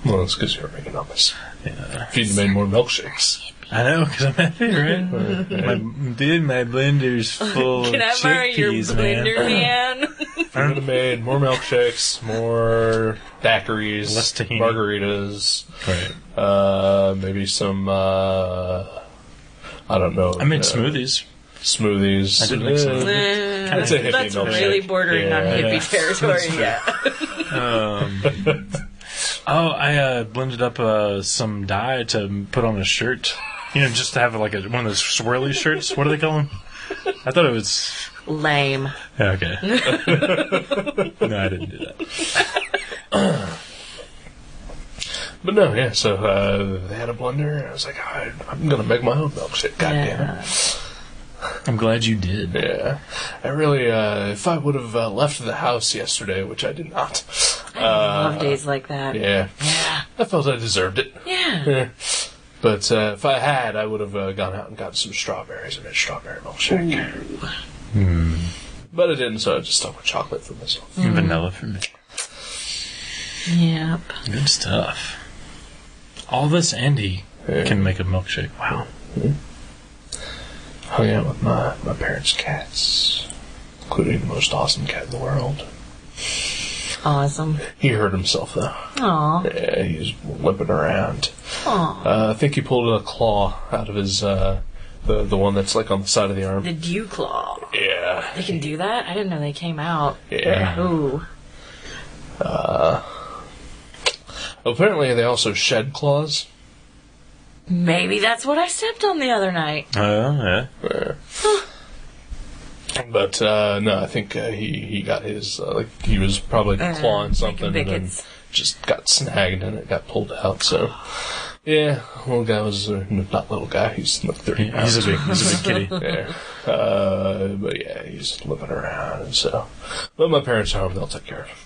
Well, it's because you're making hummus. Yeah. If you'd made more milkshakes. I know, because I'm happy, right? my blender's full Can of I borrow your chickpeas, blender, man? I would have made more milkshakes, more daiquiris, Less tahini. margaritas, Right. maybe some, I don't know. I made smoothies. Smoothies. I did make some. It's a hippie That's milkshake. really bordering on hippie territory, I blended up some dye to put on a shirt. Just to have like one of those swirly shirts. What do they call them? I thought it was... Lame. Yeah, okay. No, I didn't do that. But no, yeah, so they had a blender, and I was like, I'm going to make my own milkshake, goddamn it. I'm glad you did. Yeah. I really, if I would have left the house yesterday, which I did not. I love days like that. Yeah. I felt I deserved it. Yeah. But if I had, I would have gone out and gotten some strawberries and made a strawberry milkshake. But I didn't, so I just stuck with chocolate for myself. Vanilla for me. Yep. Good stuff. All this Andy can make a milkshake. Wow. Hung out with my parents' cats, including the most awesome cat in the world. Awesome. He hurt himself, though. Aw. Yeah, he was limping around. Aw. I think he pulled a claw out of his, the one that's like on the side of the arm. The dew claw. Yeah. They can do that? I didn't know they came out. Yeah. Ooh. Apparently they also shed claws. Maybe that's what I stepped on the other night. Yeah. But, no, I think he got his, he was probably clawing something and then just got snagged and it got pulled out, so... Yeah, little guy was, not little guy, he's like 30 pounds. He's a big kitty. Yeah. But yeah, he's living around, and so... But my parents are home, they'll take care of him.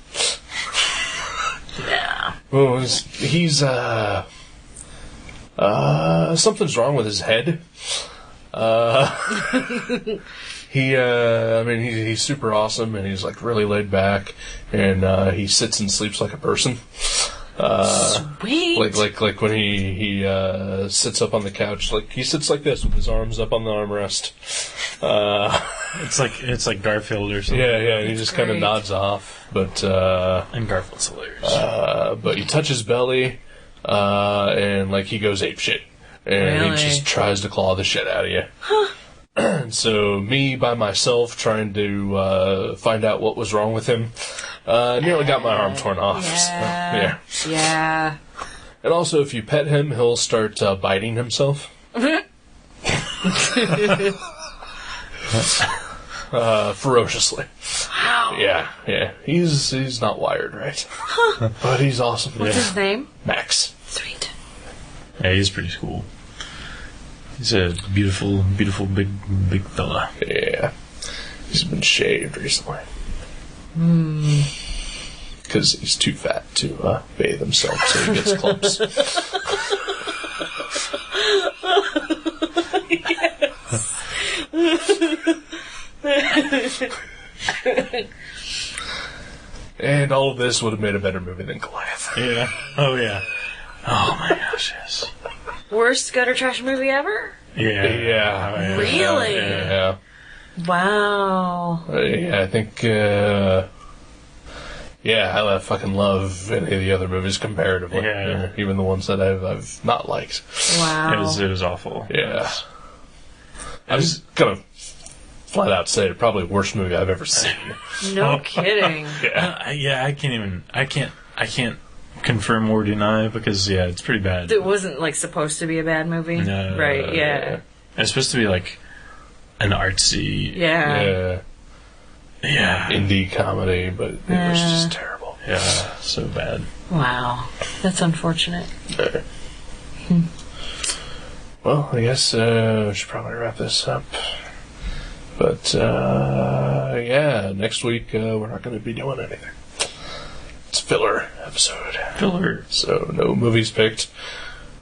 Yeah. Well, he's, something's wrong with his head. He's super awesome, and he's like really laid back, and he sits and sleeps like a person. Sweet. Like when he sits up on the couch, like he sits like this with his arms up on the armrest. It's like Garfield or something. Yeah, and he just kind of nods off. But And Garfield's hilarious. but you touch his belly, and like he goes ape shit, and Really? he just tries to claw the shit out of you. And so me by myself trying to find out what was wrong with him, nearly got my arm torn off. Yeah. So, Yeah. And also, if you pet him, he'll start biting himself. Ferociously. Wow. Yeah. He's not wired right. But he's awesome. What's his name? Max. Sweet. Yeah, he's pretty cool. He's a beautiful, beautiful big fella. Yeah. He's been shaved recently. Because he's too fat to bathe himself, so he gets clumps. And all of this would have made a better movie than Goliath. Yeah. Oh, yeah. Oh, my gosh, yes. Worst gutter trash movie ever? Yeah. Yeah. Really? Yeah. Wow. Yeah, I think, I fucking love any of the other movies comparatively. Yeah. Even the ones that I've not liked. Wow. It was awful. Yeah. I'm just gonna flat out say it probably the worst movie I've ever seen. No kidding. Yeah. I can't confirm or deny because, it's pretty bad. It wasn't like supposed to be a bad movie? No. Right, yeah. It's supposed to be like an artsy... Yeah. Yeah. Indie comedy, but it was just terrible. Yeah, so bad. Wow. That's unfortunate. Well, I guess we should probably wrap this up. But, next week we're not going to be doing anything. It's a filler episode. Filler. So, no movies picked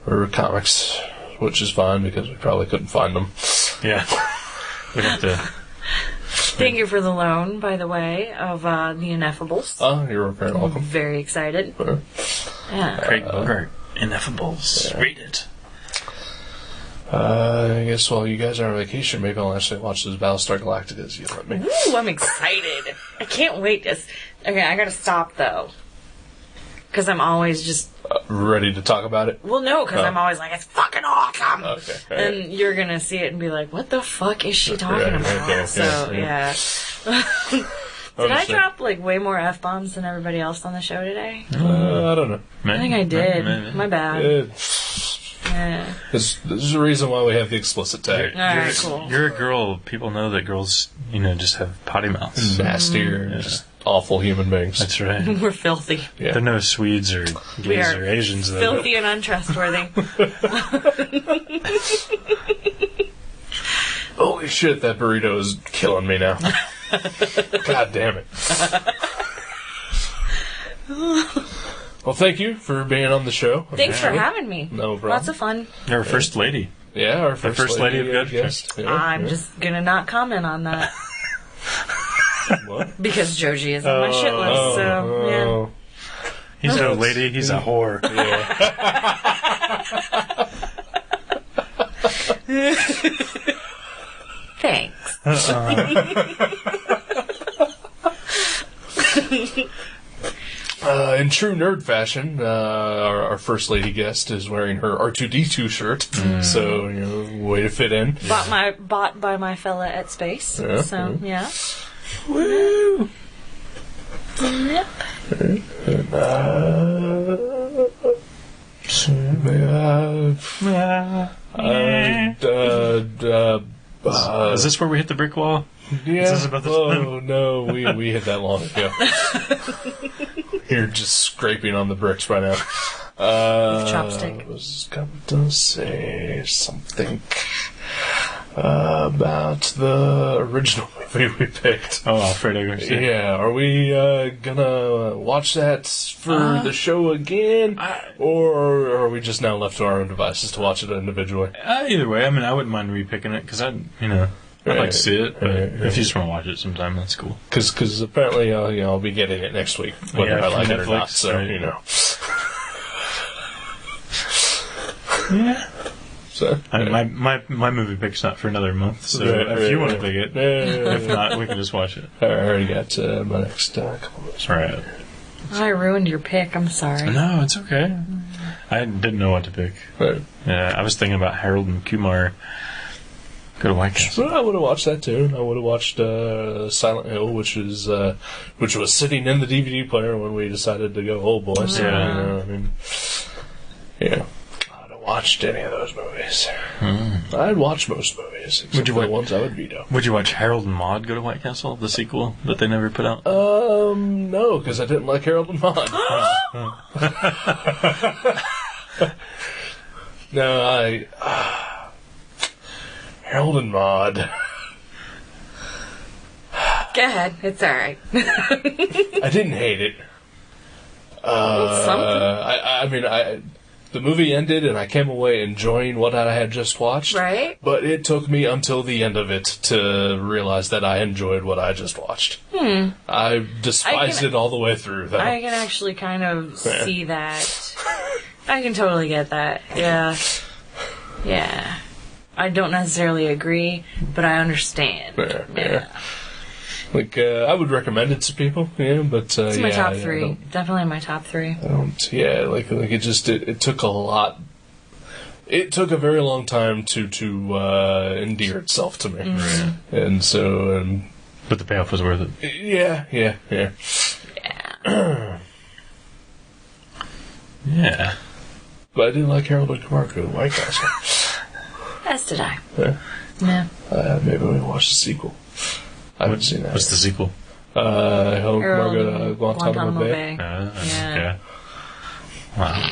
or comics, which is fine because we probably couldn't find them. Yeah. We have to... Thank you for the loan, by the way, of The Ineffables. Oh, you're very welcome. Very excited. Yeah. Craig Bogart, Ineffables. Yeah. Read it. I guess while you guys are on vacation, maybe I'll actually watch those Battlestar Galacticas you let me. Ooh, I'm excited. I can't wait. Okay, I gotta stop, though. Because I'm always just... Ready to talk about it? Well, no, because I'm always like, it's fucking awesome! Okay. And you're gonna see it and be like, what the fuck is she talking about? Okay, So, yeah. Did I drop, like, way more F-bombs than everybody else on the show today? I don't know. I think I did. Maybe. My bad. Yeah. This is the reason why we have the explicit tag. Alright, cool. You're a girl. People know that girls, just have potty mouths. Nastier, just awful human beings. That's right. We're filthy. Yeah. They're no Swedes or We gays are or Asians, though. filthy and untrustworthy. Holy shit, that burrito is killing me now. God damn it. Well, thank you for being on the show. Thanks for having me. No problem. Lots of fun. You're our first lady. Yeah, our first lady of good guest. Yeah, I'm just gonna not comment on that. What? Because Joji is on my shit list, so, He's no lady, he's a whore. Thanks. In true nerd fashion, our first lady guest is wearing her R2-D2 shirt, so way to fit in. Bought by my fella at Space. Yeah, So, yeah. Woo! Yep. Is this where we hit the brick wall? Yeah. Is this about the Oh no, we hit that long ago. You're just scraping on the bricks right now. With chopstick. I was going to say something about the original movie we picked. Oh, Alfredo Garcia. Yeah, are we gonna watch that for the show again? Or are we just now left to our own devices to watch it individually? Either way, I wouldn't mind repicking it, because I'd like to see it, but if you just want to watch it sometime, that's cool. Because apparently I'll be getting it next week, whether I like it or not, so, right. Yeah. So, my movie pick's not for another month, so if you want to pick it, if not, we can just watch it. I already got my next couple of those. Right. I ruined your pick. I'm sorry. No, it's okay. I didn't know what to pick. Right. Yeah, I was thinking about Harold and Kumar go to White Castle. So I would have watched that too. I would have watched Silent Hill, which was sitting in the DVD player when we decided to go Oldboy. So, I'd have watched any of those movies. I'd watch most movies, except for the ones I would veto. Would you watch Harold and Maude go to White Castle, the sequel that they never put out? No, because I didn't like Harold and Maude. No, Harold and Maude. Go ahead. It's alright. I didn't hate it. Something. The movie ended and I came away enjoying what I had just watched. Right. But it took me until the end of it to realize that I enjoyed what I just watched. I despised it all the way through, though. I can actually kind of see that. I can totally get that. Yeah. Yeah. I don't necessarily agree, but I understand. Yeah. Like, I would recommend it to people, but... it's my top three. Definitely my top three. It took a lot... It took a very long time to endear itself to me. Mm-hmm. And so... but the payoff was worth it. Yeah. Yeah. But I didn't like Harold and Kumar go to White Castle. As did I. Yeah. Maybe we watch the sequel. I haven't seen that. What's the sequel? Harold and Kumar go to Guantanamo Bay. Yeah. Wow.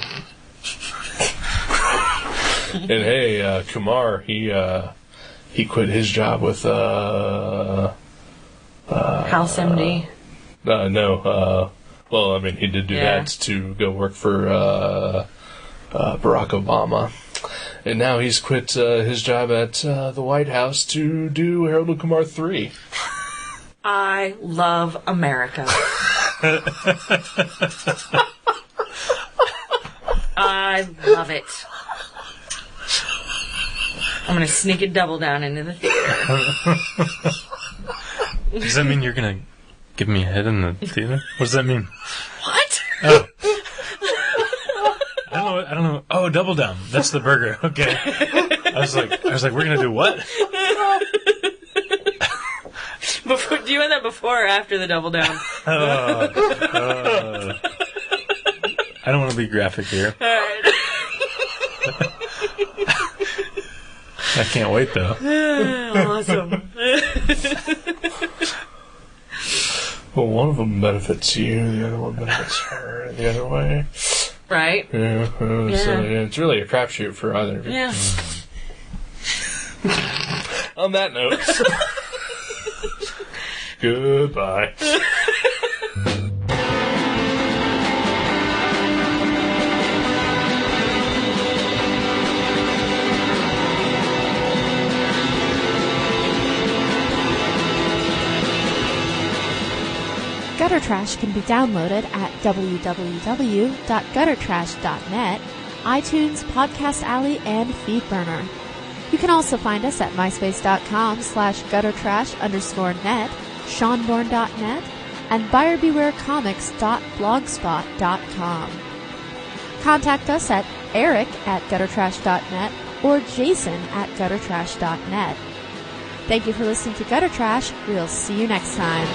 And hey, Kumar, he quit his job with House MD. No. Well, he did do that to go work for Barack Obama. And now he's quit his job at the White House to do Harold and Kumar 3. I love America. I love it. I'm going to sneak a double down into the theater. Does that mean you're going to give me a head in the theater? What does that mean? What? Oh. I don't know. Oh, double down. That's the burger. Okay. I was like, we're going to do what? Do you want that before or after the double down? I don't want to be graphic here. All right. I can't wait, though. Awesome. Well, one of them benefits you, the other one benefits her, the other way. Right? Yeah. So it's really a crapshoot for either of you. Yeah. On that note, goodbye. Gutter Trash can be downloaded at www.guttertrash.net, iTunes, Podcast Alley, and Feedburner. You can also find us at myspace.com/guttertrash_net, seanborn.net, and buyerbewarecomics.blogspot.com. Contact us at eric@guttertrash.net or jason@guttertrash.net. Thank you for listening to Gutter Trash. We'll see you next time.